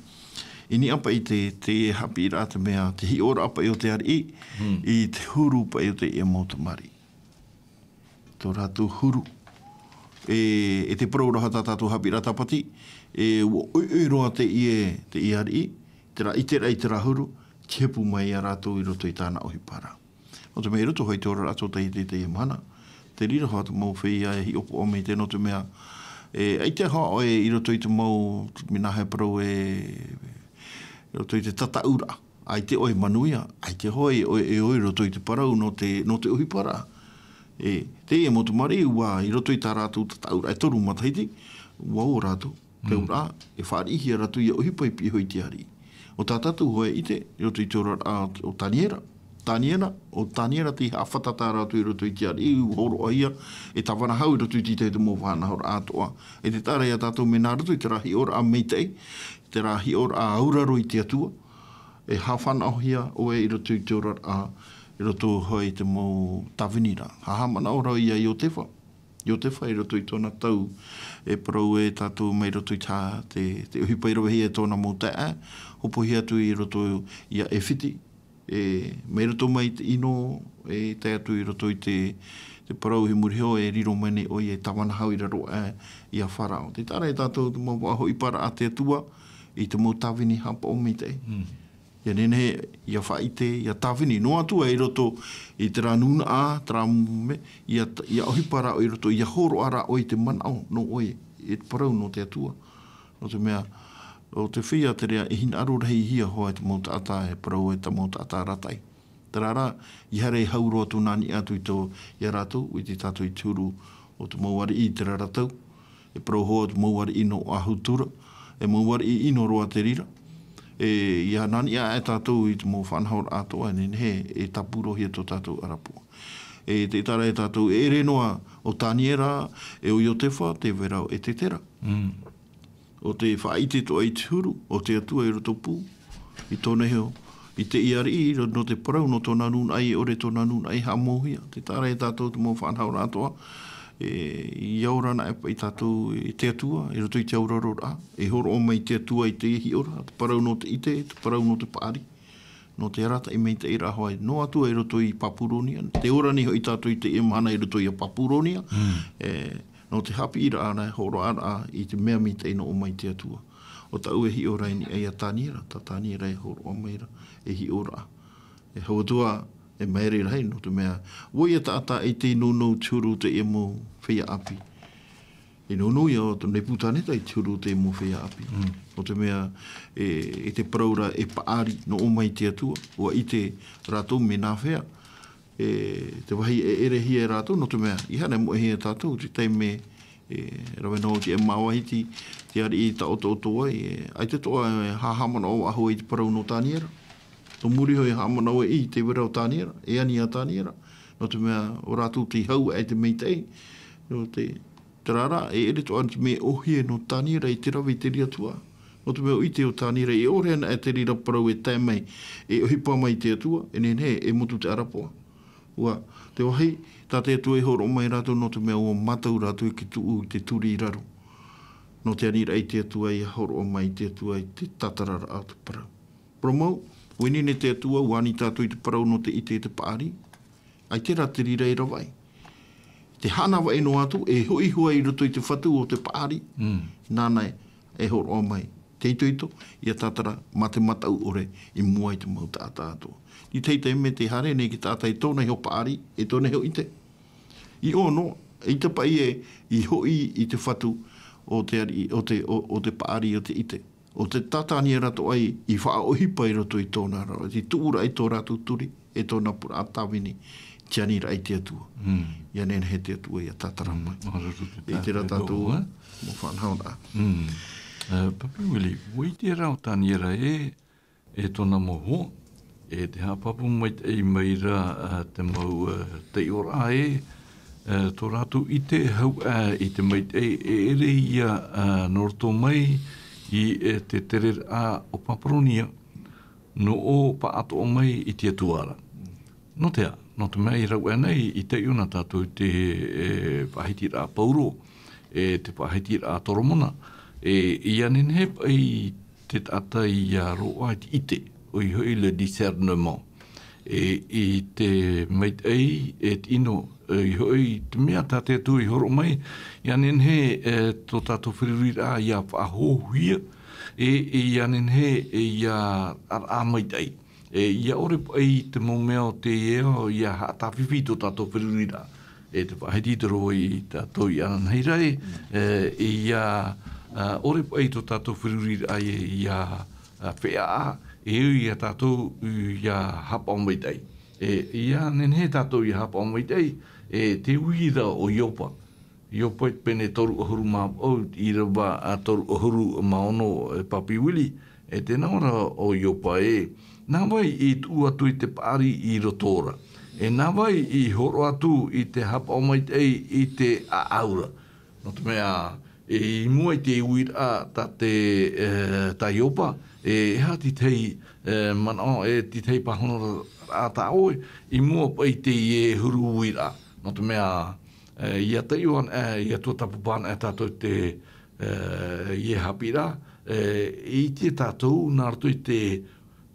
I ni apa i te Haapiiraa te mea, te hi ora apa i o te ari i te huru pa i o te e mōta mari. Tō rātu huru. E te parau raha tātātou Haapiiraa Sabati, e ua roa te i ari, i te rā huru, tepu mai a rātou i roto i tāna ohipara. O te mea roto hoi te ora rātou Tahiti te mana. Te rira hoa te mau whia e hi opo o me te no te mea. Ai te hoa i roto i te mau mina he parau roto i te tataura. Ai te oi manuia. Ai te hoi e oi roto i te parau no te ohipara. Te e mo te mari ua i roto i tā rātou tataura. E toru matahiti. Ua o rātou. Te ura. E whaarihi a rātou i ohipa i pi hoi te hari. O tā tātou hoe ite, i roto i te ora o tāniera. O tāniera te hawhatata rātou i roto i te ari, i horo ahia, e tawana hau i roto i te mō whana hora ātoa. E te tāre a tātou me nā roto i te rahi ora a meitei, te rahi ora a auraro i te atua, e hawhana ahia o e i roto i te ora i roto hoi te mō tawinira. Hahamana ora ia i o te wha. I o te wha i roto i tōna tau, e parau e tātou mai roto i te uhipa i rohe e tōna mō te hopo hi atu i roto i a e whiti, me roto mai te ino, te atu i roto i te parau he murihio riro mene o i tawana hau i raro i a wharao. Te tara tātou te mau aho i para a te atua, i te mau tawini hapa o mei te. Ia nene i a whaite, i a tawini. No atua i roto i te ranuna a, te ramume, i a ohi para o i roto, i a horo ara o i te manao, no oi, i te parau no te atua. No te mea, o te whia te rea, i hina aro rei hia hoa te mau taata e parau e ta mau taata ratai. Te rara, i hare hauro atu nani atu i tō i a rātou, i te tātou i tūru o te mauari i te raratau, e parau hoa te mauari ino ahutura, e mauari i ino roa te rira, i a nani a e tātou i te mau whanhaur atoa, e he e tapuro hia tō tātou arapua. Te tara e tātou e renoa o tāniera, e o iotefa, te verau e te tera. O te whaite to ai te huru, o te atua i roto pū, i tōne heo, i te iari, no te parau, no tō nanun ai, ore tō nanun ai ha mohia. Te tara e tātou te mō whanhau rātoa, i aurana e tātou i te atua, i roto i te auraro rā, e horo o mai te atua i te ihi ora, te parau no te ite, te parau no te paari, no te arata i mei te ira hoai. No atua i roto i Papuronia, te ora ni ho i tātou i te imana i roto i a Papuronia, no te Haapiiraa ana, horo ara i te mea mi te ino o mai te atua. O tau e hi ora ni ai a tāniera, ta tāniera e horo o meira, e hi ora. E hauatua e maere rei no te mea, woi a tāta e te nono tūru te e mo whia api. E nono ia o te neputaneta i tūru te e mo whia api. O te mea, e te praura e paari no o mai te atua, ua i te rātou me nā whea, te wahi e ere hi e rātou, no te mea, i hana mo e hi e tātou, te teime, rawe no te e mawahiti, te ari i ta oto ai, ai te toa hahamana o aho i te parau no tāniera. Tō muri hoi hahamana o i te wera o tāniera, e ani a tāniera. No te mea, o rātou te hau e te meitei, no te rara, e ere toa te me ohie no tāniera i te rawe i te ria tua. No te mea o i te o tāniera, e ore ana e te rira parau e tēmei, e ohipa mai te atua, e nene e mutu te arapoa. Ua, te wahi, tā te atua e horo mai rātou, no te mea o matau rātou i ki tuu i te turi i raro. No te anira i te atua i horo o mai te atua i te tatarara a te parau. Promau, wini ne te atua, wani tātou i te parau no te ite i te paari, ai te ratiri rei rawai. Te hanawa e no atu, e hoi hua i roto i te whatu o te paari, nānai e horo o mai. Te ito, ia tātara mate matau ore i mua i te mau tātā atua. I teitei me te hare, ne ki tātai tōna heo paari, e tōna heo ite. I ono, i te pai i hoi i te whatu, o te paari o te ite. O te tatani rato ai i whaohipa i roto i tōna rao. Ti tuura i tō rātu turi e tōna pura atawini tianira i te atua. Ia nena he te atua i a tatara mai. I te ratatua, mo whanhauna. Papi Willi, wai te rao tāniera e tōna moho, e te hapapu mai te meira te mau te ora tō rātu i te hau i te mai e ere ia norto mai i te tere o Papuronia no o pa ato o mai i te atuara. No te mea i rau nei i te iuna tātou te Pahitiraa Pauro, te Pahitiraa Toromona, i anen hep ai te tata i roa i te ite, o i hoi le discernement. I te mait ei e ino i hoi te mea tate atu i horo mai, i anen he tō tātou whiririra i a whahohuia, i anen he i a mait ei. I a ore ei te momea o te eo i a hatawhiwi tō tātou whiririra. Te whahititoro i tātou i anan heirai, i a ore ei tō tātou whiririra i a whea a, i a tātou i a hapa o maitei. I a nenhe tātou i a hapa o maitei, te uira o iopa. Iopa i pene toru ohuru māpau, i rawa a toru ohuru maono Papi Willi, te naora o iopa nā vai i tu atu i te pāri i rotora. Nā vai i horo atu i te hapa o maitei i te aura. No te mea, i mua i te uira ta te ta iopa, hati tei mana ti tei pahono a ta oi, i mua pai te huru uira. No te mea, ia te iwan ia tua tapupana tātou te Haapiiraa, i te tātou nā rato i te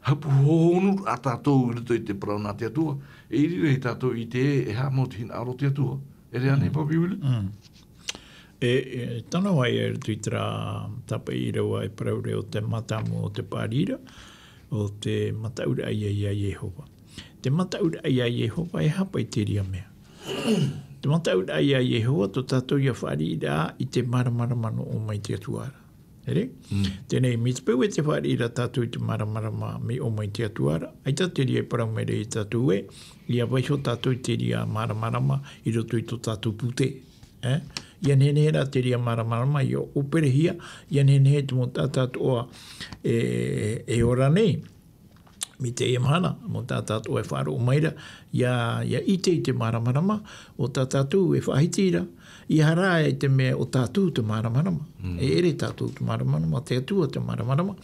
hapu honu a tātou i to i te parau nā te atua. E iri rei tātou i te e hā mo te hina aro te atua. E rea nei papi uli? Tana wai e tui tra tapa i rewa e parau reo te matamu o te pārira, o te mataura ai ai ai Jehova. Te mataura ai ai Jehova e hapa i te ria mea. Te mataura ai ai Jehova to tātou ia wharira i te maramarama o mai te atuara. Ere? Tēnei, mi te pau e te wharira tātou i te maramarama me o mai te atuara. Ai tā te ria e parau mere i tātou e, ia waiho tātou i te ria maramarama i roto i to tātou pute. Ia nene ra te ria maramarama i o operehia, ia nene te mo tātou oa e ora nei. Mi te e mana, mo tātou e wharo o maira, ia i te maramarama, o tātou e whahitira. I hara e te mea o tātou te maramarama. E ere tātou te maramarama, te atua te maramarama.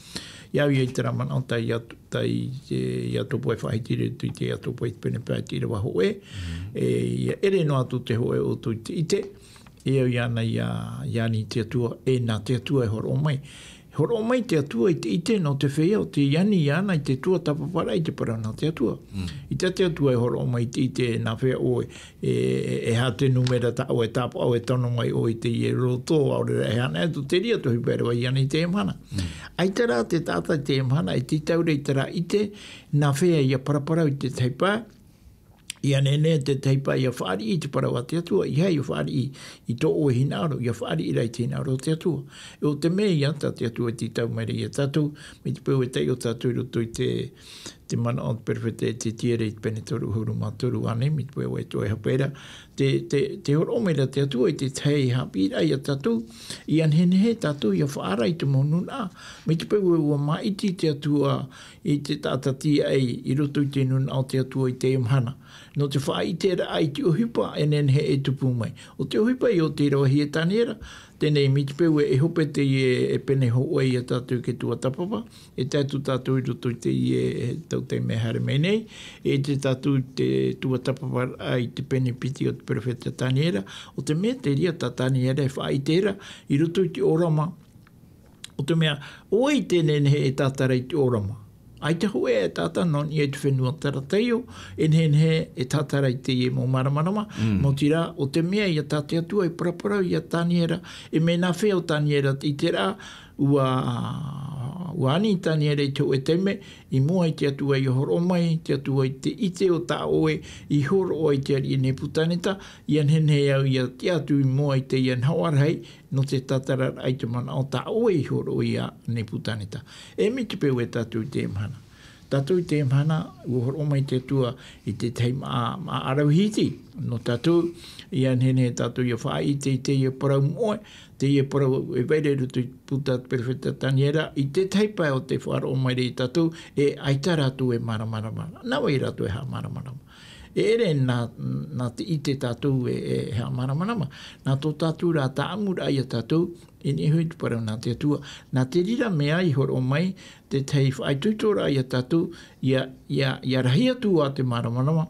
Ia i te ramana o tai atopo e whahitira, tui te atopo e pene pētira waho e. Ia ere no atu te hoe o tui te ite. Eo iana ia ni te atua, e nā te atua e horo o mai. Horo o mai te atua i te ite no te whea o te iani iana i te tua tapapara i te parau nā te atua. I te atua e horo o mai te ite nā whea o e ha te numera ta o e tapa o e tono mai o i te i e roto au re e hana e tu te ria tohi pērewa iana i te emhana. Ai te rā te tata i te emhana i te taure i te rā ite nā whea i a paraparau i te teipā. Ia nene te teipa ia whaari i te parawa te atua, i hei whaari i tō o hinaro, ia whaari i rei te hinaro te atua. E o te mea i anta te atua ti tau mere i a tātou, me te pēu e tei o tātou roto i te mana o te perfete te tiere i te penetoru huru mātoru ane, me te pēu e tō e hapera. Te horo omera te atua i te tei Haapiiraa i a tātou, i anhene he tātou i a whaara i te monuna. Me te pēu e ua maiti te atua i te tātati ai i roto i te nuna o te atua i te imhana. No te wha i tera ai te ohipa e nen he e tupu mai. O te ohipa i o te rohi e tāniera, tēnei mi te pēu e hope te e pene hoa i a tātou ke tua tapapa, e tātou tātou i roto i te i e tau te mehare mei nei, e te tātou te tua tapapa ai te pene piti o te perfeta tāniera, o te mea te ria tā tāniera e wha i tera i roto i te orama. O te mea, oi tēnei he e tātara i te orama. Ai te hoe e tata non i e te whenua tarateio, he e tatara i te i e mō maramarama, mo tira o te mea i a tate atua i paraparau i a tāniera, e me nā whea o tāniera i te rā, ua ani tāniera i te oe teme, i mua i te atua i horo mai, te atua i te ite o tā oe, i horo o i te ari i ne putaneta, i anhene au i a te atu i mua i te i an hawarhei, no te tatara ai te mana o tā oe i horo i a ne putaneta. E mi te pēu e tātou i te emhana. Tātou i te emhana, ua horo mai te atua i te teima a arauhiti, no tātou, i anhene tātou i a wha i te i e parau moe, te i e parau e veire rutu i puta perfeta tāniera, i te teipa o te whara o mai rei tātou, e aita rātou e maramarama. Nau i rātou e ha maramarama. E ere nā te i te tātou e ha maramarama. Nā tō tātou rā tā amura i a tātou, e ni hui tu parau nā te atua. Nā te rira mea i horo mai, te tei whai tuitora i a tātou, ia rahi atu a te maramarama,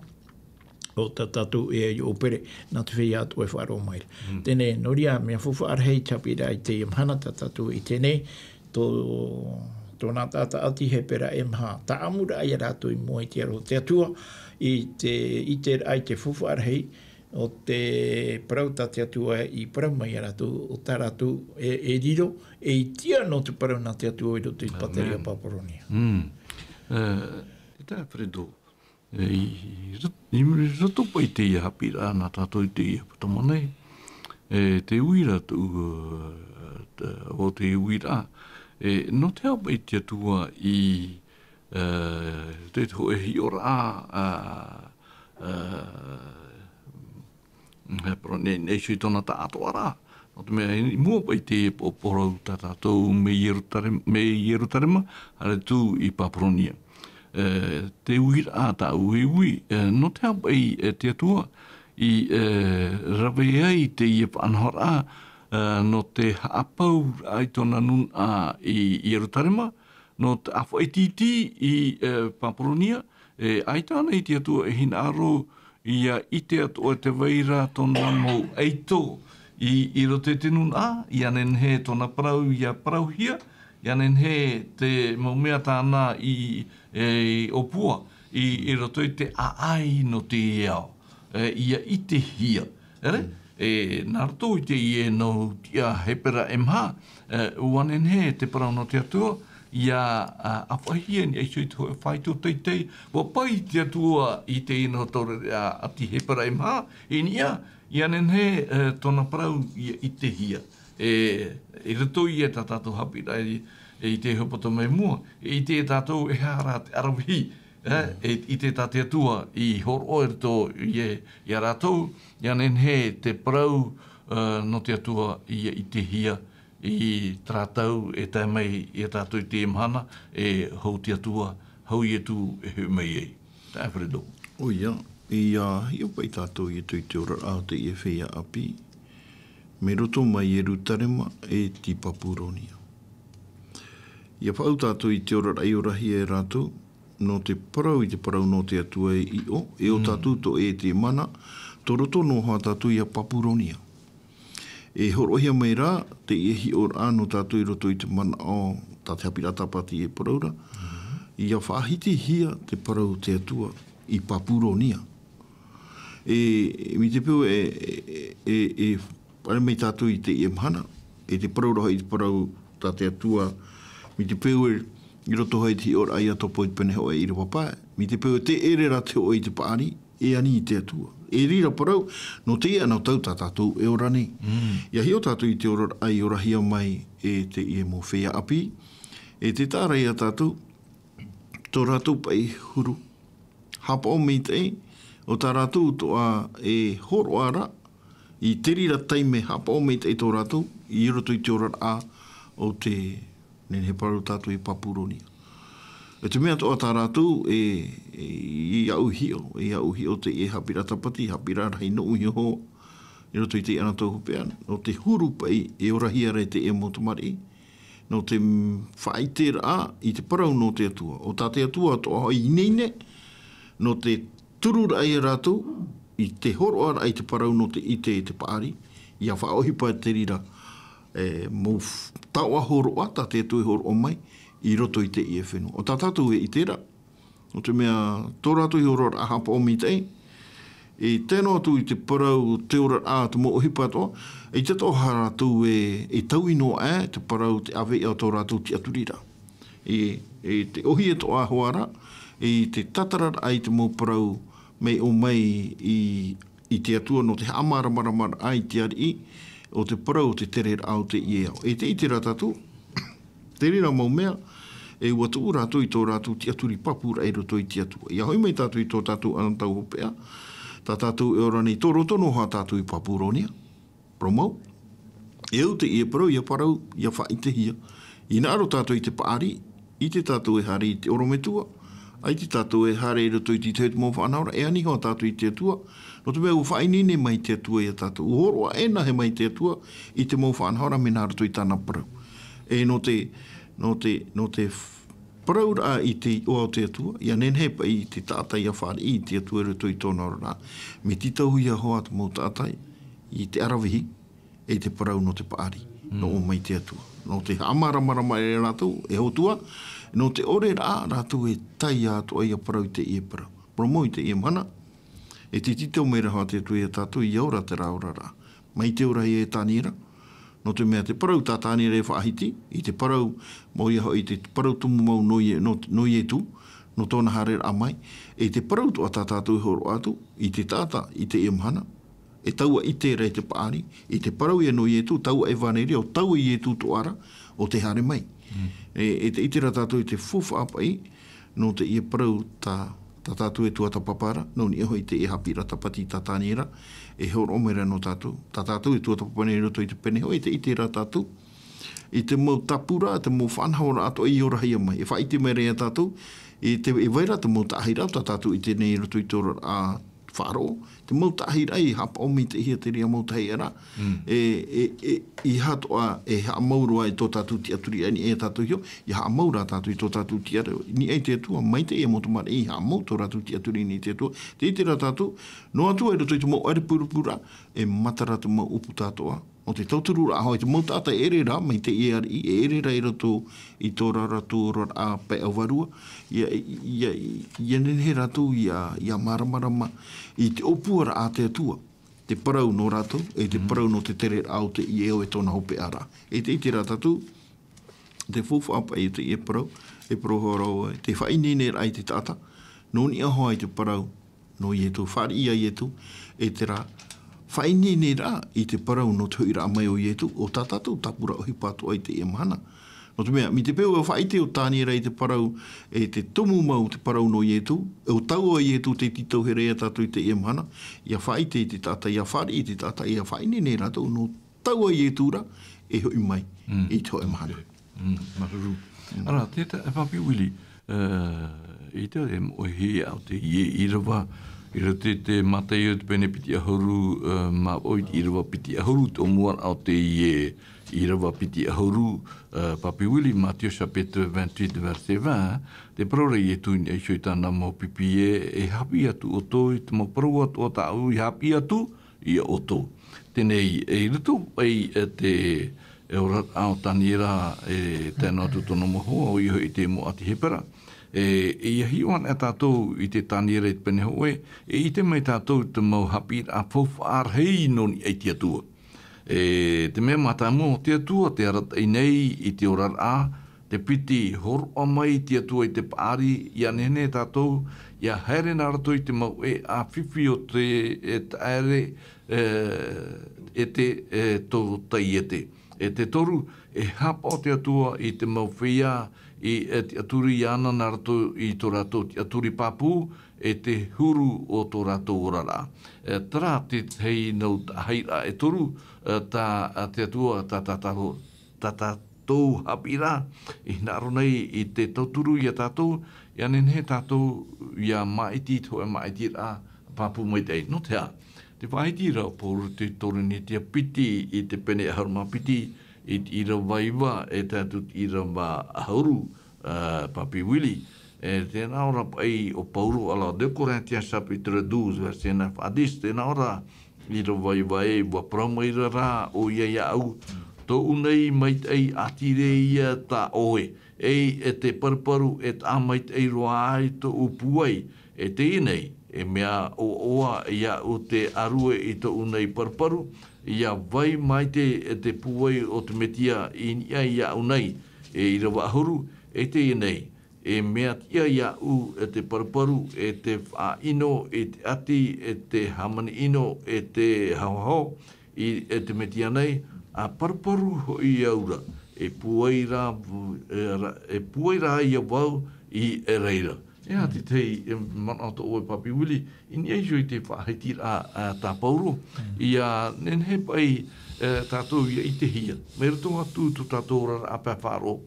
o tā tātou e ai opere, nā te whea atu e wharo mai. Tēnei, noria mea whuwha arhei Haapiiraa i te imhana, tā tātou i tēnei, tō nā tāta ati he pera emha, tā amura ai a rātou i mua i te aro te atua, i te ai te whuwha arhei, o te parau tā te atua i parau mai a rātou, o tā rātou e riro, e i tia no te parau nā te atua i roto i pateria Paporonia. Te tā Fredo, i roto pa i te i Haapiiraa nā tātou i te i Patamonei, te uira o te uira, no te hapa i te atua i te ho e hi ora nei sui tona ta atoara. No te mea mua pa i te porau ta tātou me Jerusalem, hare tū i Paporonia. Te uira ta ui, no te hapa i te atua i rawe ai te i anhora, no te haapau ai tona nun i Jerusalem, no te afo e titi i Paporonia, ai tāna i te atua e hina aro ia i te atua te waira tona mo eito i rote te nun i anen he tona parau ia parauhia, Ianen he te maumea tāna i opua, i roto i te aai no te iao, ia i te hia. Ere? Nā rato i te ie no tia hepera emha, uanen he te parau no te atua, ia a whahia ni eisoi te hoe whaito teitei, wa pai te atua i te ino tore a ti hepera emha, ianen he tona parau i te hia. I rato i ta tātou Haapiiraa i te hopoto mai mua, i te tātou hara te arawihi, i te tāte atua i horo e rato i a rātou, ianen he te parau no te atua i te hia, i tātou e tai mai i a tātou i te imhana, hou te atua, hou i tu e hu mai ei. Tā e wharedo. O ia, i opai tātou i tu i te ora au te i e whea api, me roto mai e rutarema e ti papuronia. Ia whau tātou i te ora ai orahi e rātou, no te parau i te parau no te atua i o tātou to e te mana, to roto no hoa tātou i a papuronia. E horohia mai rā, te iehi o rā no tātou i roto i te mana o tāte Haapiiraa Sabati e paraura, ia whaahiti hia te parau te atua i papuronia. Mi te peo pare mai tātou i te iemhana, e te paraura hai te parau tāte atua, mi te peo i roto hai te ora ai a topo i pene hoa i rapapae, mi te peo te ere rā te o i te paari, e ani i te atua. E rira parau, no te ia nau tau tātou e ora ni. Ia hio tātou i te ora ai ora hia mai e te ie mō whea api, e te tārai a tātou, tō rātou pai huru. Hapa o mei te o tā rātou to a e horo ara, i te rira taime hapa o mei te tō rātou, i roto i te ora a o te nen he paru tātou i papuronia. E te mea toa tā rātou i au hio te e Haapiiraa Sabati, Haapiiraa rai no uhi ho, i roto i te ana tau hupea, no te huru pai e ora hia rei te e motomari, no te whaitera a i te parau no te atua. O tā te atua toa i neine, no te turura ai rātou, i te horo ara ai te parau no te ite e te paari, ia whaohi pai te rira, mō taua horo a, tā te atua horo o mai, i roto i te ie whenua. O tā tātou e i tērā. O te mea, tō rātou i horo a hapa o mi te e tēnā atu i te parau te ora a te mo ohipa toa, e te toha rātou e tau ino a te parau te awe i a tō rātou ti aturira. E te ohi e toa hoara, e te tatarar ai te mo parau mei o mai i te atua no te amara ai te ari o te parau te terera au te ie au. E te itera tātou, te rira mau mea, e ua tu rātou i tō rātou ti aturi papura e roto i ti atua. Ia hoi mai tātou i tō tātou anantau hopea, tā tātou e ora nei tō roto no hā tātou i papuronia. Promau. E au te ie parau, ia parau, ia whaite hia. I nā aro tātou i te paari, i te tātou e hare i te orometua, ai te tātou e hare i roto i te te mō whanaura, e ani hoa tātou i te atua, no te mea u whainine mai te atua i a tātou. Uhoroa e nahe mai te atua i te mō whanaura me nā roto i tāna parau. E no te paraura i te oau te atua, ia nenhe pa i te tātai a whare i te atua roto i tōna rā. Me titau ia hoa te mō tātai i te arawihi e te parau no te paari, no o mai te atua. No te amara e rātou, e hotua, no te ore rā rātou e tai atu ai a parau i te ie parau. Promo i te ie mana, e te titau meira hoa te atua i a tātou i aura te raura rā. Mai te ora i e tāniera, no te mea te parau tātāni re whaahiti, i te parau mo ia hoi, te parau tumu mau no ie tu, no tōna hare a mai, e te parau tu a tātātou horo atu, i te tāta, i te imhana, e taua i te rei te paari, i te parau ia no ie tu, taua e whaneri, o taua ie tu tu ara, o te hare mai. E te itera tātou i te fufa apai, no te ia parau tātou e tuata papara, no ni hoi te e Haapiiraa Sabati tātāniera, e horo omera no tātou. Tātou e tuata papane roto i te pene hoi, e te itera tātou. I te mau tapura, te mau whanhaora ato i ora hia mai. E whaite mai rea tātou, e waira te mau tahira, tātou i te nei roto i tōra a wharo. Te mau tahira i hapa omi te hia te rea mau tahira. I hatoa e haa maurua i tō tātou ti aturi ani e tātou hio, i haa maura tātou i tō tātou ti ara. Ni ei te atua, mai te e motomara i haa mau tō tātou ti aturi ni te atua. Te itera tātou, no atua e roto i te mau are purupura, e matara te mau upu tātoa, O te tauturu ra hoi te mautata ere ra, mai te ERI, ere ra i rato i tō raratu rar a pe awarua. Ia nenhe ratu ia maramarama i te opua ra a te atua. Te parau no rato, e te parau no te tere au te i eo e tōna hope ara. E te iti ratatu, te fufu apa i te parau, e prohoro, te whainene ra i te tata, no ni ahoa i te parau, no i etu, whari ia i etu, e te ra, whainene ra i te parau no te huira mai o i etu, o tatatu, tapura o hipatu ai te mahana. No te mea, mi te peo e whaite o tāni ra i te parau, e te tomu mau te parau no i etu, e o tau i etu te titau he rea tatu i te mahana, ia whaite i te tata, ia whari i te tata, ia whainene ra tau, no tau i etu ra, e hoi mai, i te hoi mahana. Maruru. Ara, tēta, e papi wili, i te e mo he au te i rawa, i ra te matai o te pene piti ahuru, ma oit i rawa piti ahuru, tō muar au te i rawa piti ahuru, papi wili, Matthieu chapitre 28, verset 20, te parore i etu i eisoi tāna mo pipi e hapi atu o tō, i te mo parau atu o tāu, i hapi atu i o tō. Tēnei, e rito, ei te e ora ao tanira e tēnā tu tono moho o iho i te mo ati hepera. E ia hiwan e tātou i te tanira i te pene hoe, e i te mai tātou te mau Haapiiraa fofar hei noni ei te atua. E te mea mata mo te atua, te arat ei nei i te orar a, te piti horo o mai te atua i te paari, ia nene tātou, ia haere nā rato i te mau e a whiwhi o te aere e te tō tai e te. E te toru, e hapa o te atua i te mauwhia, i te aturi ana nā rato i tō rato te aturi pāpū, e te huru o tō rato orara. Tara te hei nau haira e toru, te atua tātou Haapiiraa, i nāro nei i te tauturu i a tātou, ia nenhe tātou ia maiti tō e maiti rā pāpū mai tei, no te a. Te whaiti rau pōru te toreni te piti i te pene aharma piti i ra waiwa e tātut i ra wā ahauru papi wili. E tēnā ora pai o Pauro ala 2 Corinthiens chapitre 12 verset 9 à 10 tēnā ora i ra waiwa e wa pramaira rā o ia au tō unei mait ei atire ia tā oe e te parparu e tā mait ei roa ai tō upuai e te inei e mea o oa ia o te arue i tō unei parparu, ia vai mai te puai o te metia ia unei, e i rawa ahuru, e te inei, e mea tia ia u e te parparu, e te whaino, e te ati, e te hamani ino, e te hauhau, e te metia nei, a parparu ho i aura, e puai rā ia wau i e reira. E ati tei, mana to oe papi wili, ini eisho i te whahiti a tā Pauro, ia nenhe pai tātou ia i te hia. Me rato atu tu tātou rara a pēwharo,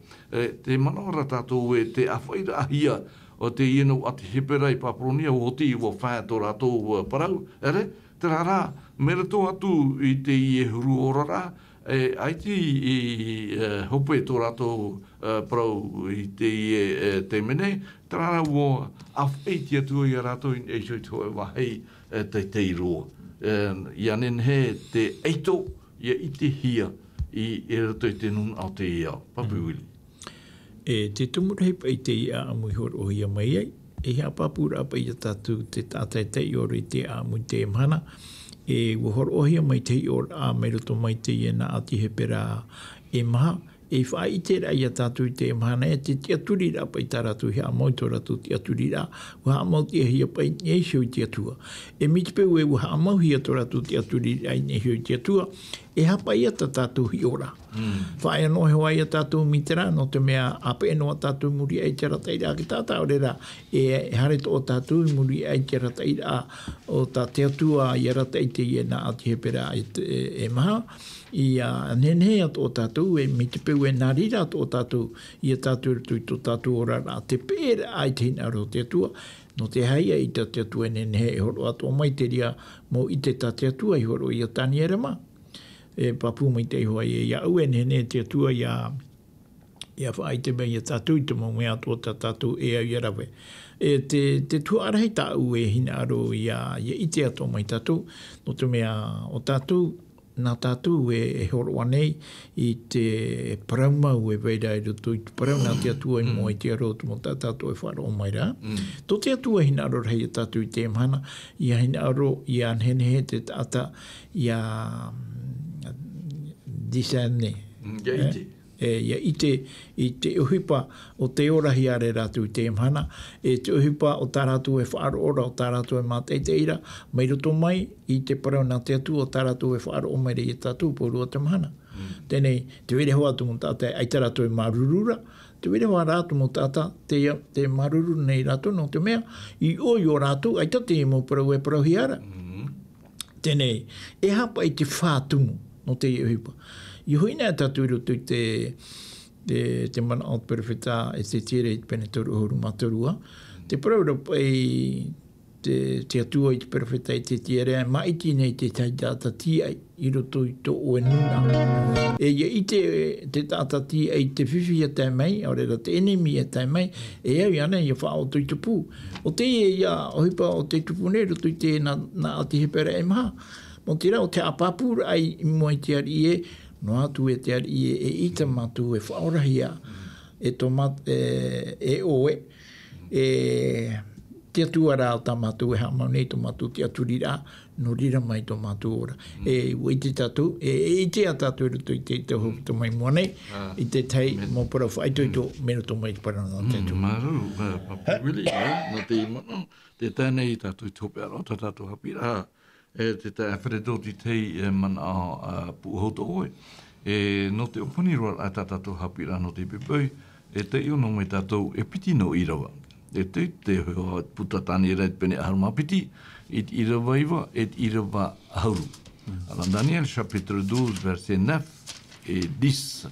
te mana ora tātou e te awhaira a hia o te ieno ati hepera i Papronia o ti o whaeto rātou parau, ere, te rara, me rato atu i te ie huru o rara, aiti i hope tō rātou parau i te ie te mene, tārā ua awhaiti atua i a rātou i eisoi tō e wahei te roa. Ia nenhe te eito ia i te hia i rato i te nun au te iau. Papi wili. Te tumurhei pai te ia amui horo o ia mai ai, e hea papura pai a tātou te tātai te ori te amui te mhana, e horo ohia mai te ora a mai roto mai te iena ati he pera e maha, e whai te rai a tātou te mahana e te aturi rā pai tā rātou hea mau tō rātou te aturi rā, ua mau te hia pai neisio i te atua. E miti peu e ua mau hia tō rātou te aturi rā i neisio i te atua, e hapai ata tātou hi ora. Whai anō he wai a tātou mitera, no te mea ape eno a tātou muri ai te ratai rā ki tātā ore rā, e hare tō tātou muri ai te ratai rā o tā te atua i a ratai te iena ati he pera e maha, i nenhe at o tātou, e miti peu e nārira at o tātou, i a tātou ratu i tō tātou ora rā, te pēra ai te hinaro te atua, no te haia i te atua nenhe e horo ato mai te ria mo i te te atua i horo i a tani ere ma. E papu mai te hoa i a ue nenhe te atua i a whaai te mei a tātou i te mo mea ato ta tātou e au i arawe. E te tuarahei tā ue hina aro i te ato mai tātou, no te mea o tātou nā tātou e horo anei I te paraumau e veira I roto I te parau nā te atua I mua I te aroto mo tātou e wharo o mai rā. Tō te atua hina aro rei tātou I te mhana, ia hina aro I anhenehe te tata I a disane. Ia I te uhipa o te orahi are rātou I te mhana, te uhipa o tā rātou e whaaro ora, o tā rātou e mātei te ira, mai roto mai I te parau nā te atua o tā rātou e whaaro o mai rei e tātou porua te mhana. Tēnei, te were hoa tu mo tātai, ai tā rātou e marurura, te were hoa rātou mo tātai, te maruru nei rātou no te mea, I oi o rātou, ai tā te mo parau e parau hiara. Tēnei, e hapa I te whātumu no te uhipa. I hoina tātou I roto I te mana o perfeta e te tere I te pene toru horu maturua. Te paraura pai te atua I te perfeta I te tere, maiti nei te taitata tia I roto I to o enuna. E ia I te tata tia I te whiwhi a tai mai, o rera te enemi a tai mai, e au iana I a wha o tui tupu. O te ia ohipa o te tupu nei roto I te na ati hepera e maha. Mo te rao te apapura ai I mua I te ari e, no atu e te ari e ita matu e whaorahia e oe te atua rā o tā matu e hamau nei tō matu te aturi rā no rira mai tō matu ora ui te tatu I te a tatu ruto I te hoki tō mai mua nei I te tei mō para whaito I tō mero tō mai parana nā te tū maru papawili no te imano te tēnei I tatu I tōpe aro tā tatu Haapiiraa te te awhiredoti tei mana puhoto oe. No te opani roa a tātou Haapiiraa no te pepui, te iono mai tātou e piti no irawa. Te hoa putatani e reit pene aharuma piti, et irawa iwa, et irawa hauru. Alors Daniel chapitre 12 verset 9 et 10.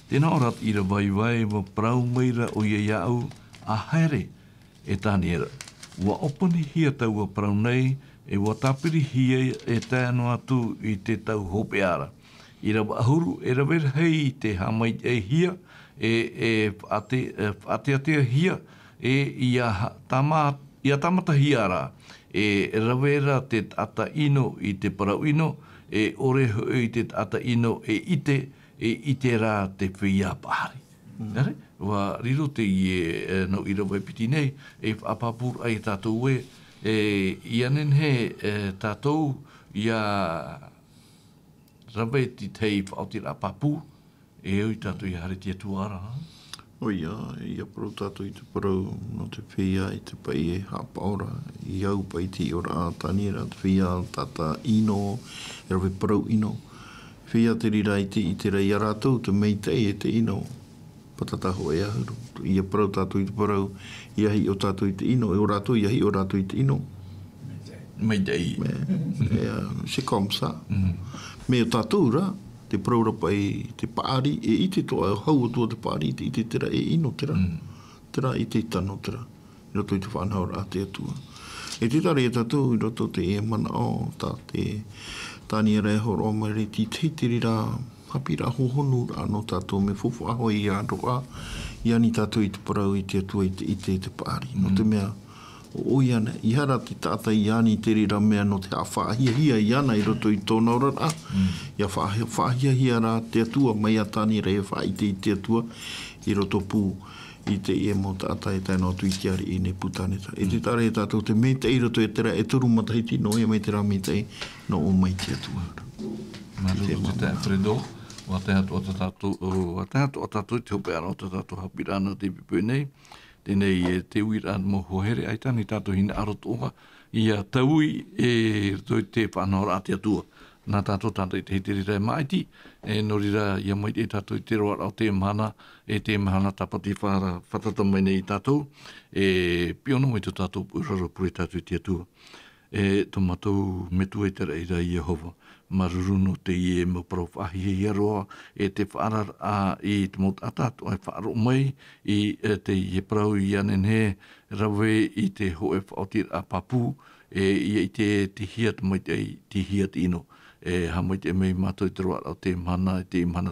Tēnā orat irawa iwa e wa prau meira o ia iau a haere e tāni era. Wa opani hia tau a parau nei, e wa tapiri hia e tēnu atu I te tau hope ara. I rawa ahuru, e rawera hei te hamai e hia, atea hia, ia tamata hia ara. E rawera te ata ino I te parau ino, e ore I te ata ino e ite rā te whia pahari. Wa riro te ie no ira wai piti nei, e apapur ai tātou e, ia nen he tātou ia rawe ti tei whaotira apapur, e oi tātou I hare tia tuara. O ia parau tātou I te parau no te whia I te pai e hapaora, I au pai ti ora ātani ra te whia tata ino, e rawe parau ino. Whia te rira I te rei a rātou, te meitei e te ino. Patataho e ahuru. Ia parau tātou I te parau, ia hi o tātou I te ino, e o rātou, ia hi o rātou I te ino. Meitei. C'est comme ça. Me o tātou ra, te parau rapa te paari, e I te toa, hau o tua te paari, I te tera e ino tera. Tera I te tano tera. I roto I te whanau rā te atua. E te tare e tātou, I roto te e mana o, tā te tāni e horo o mai re ti teitiri rā, Haapiiraa hohonu rā no tātou me fufu aho I aroa, I ani tātou I te parau I te atua I te paari. No te mea, o iana, I hara te tāta I ani te rira mea no te whaahia I ana I roto I tōna ora rā. Ia whaahia rā te atua, mai atani rei whaite I te atua, I roto pū I te e mo tāta e taino atu I te ari I ne putaneta. E te tare e tātou te mei te I roto e tera e turu matahiti no e mei te rā mei te no o mai te atua. Maru te Fredo. Wa te hatu o tātou te hope ara o tātou Haapiiraa no te pipu nei. Tēnei te uira mo hohere ai tani tātou hina arotoa. Ia taui e toi te whanau te atua. Nā tātou tātou I te hiteri rai maiti. E norira ia mai te tātou I te roa o te mahana. E te mahana tapati whatata mai nei tātou. E piono mai te tātou uraro pure tātou I te atua. E tō matou metu e te reira I Jehova. Maruru no te ie mo parau whahi roa e te whaarar I te mot atatu ai whaaro mai I te ie parau I anen he rawe I te hoe whaotir a papu I te hiat mai te hiat ino ha mai te mei mātou I te roa o te mana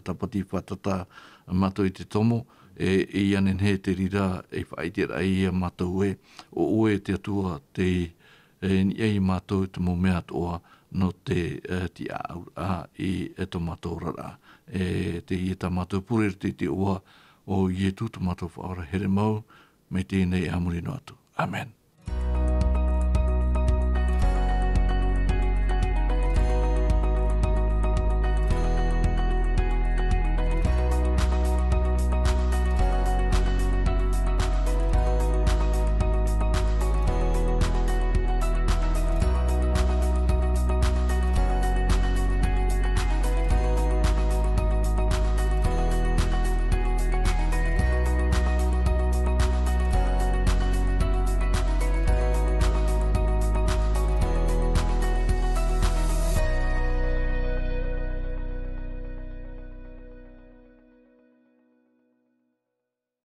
tapati whatata mātou I te tomo I anen he te rira e whaitir ai mātou o oe te atua te ni ei mātou te mo mea toa no te ti a I e tomato rara. Te I tamato pure te ua o I e tu tomato whaora here mau, me tēnei amuri no atu. Amen.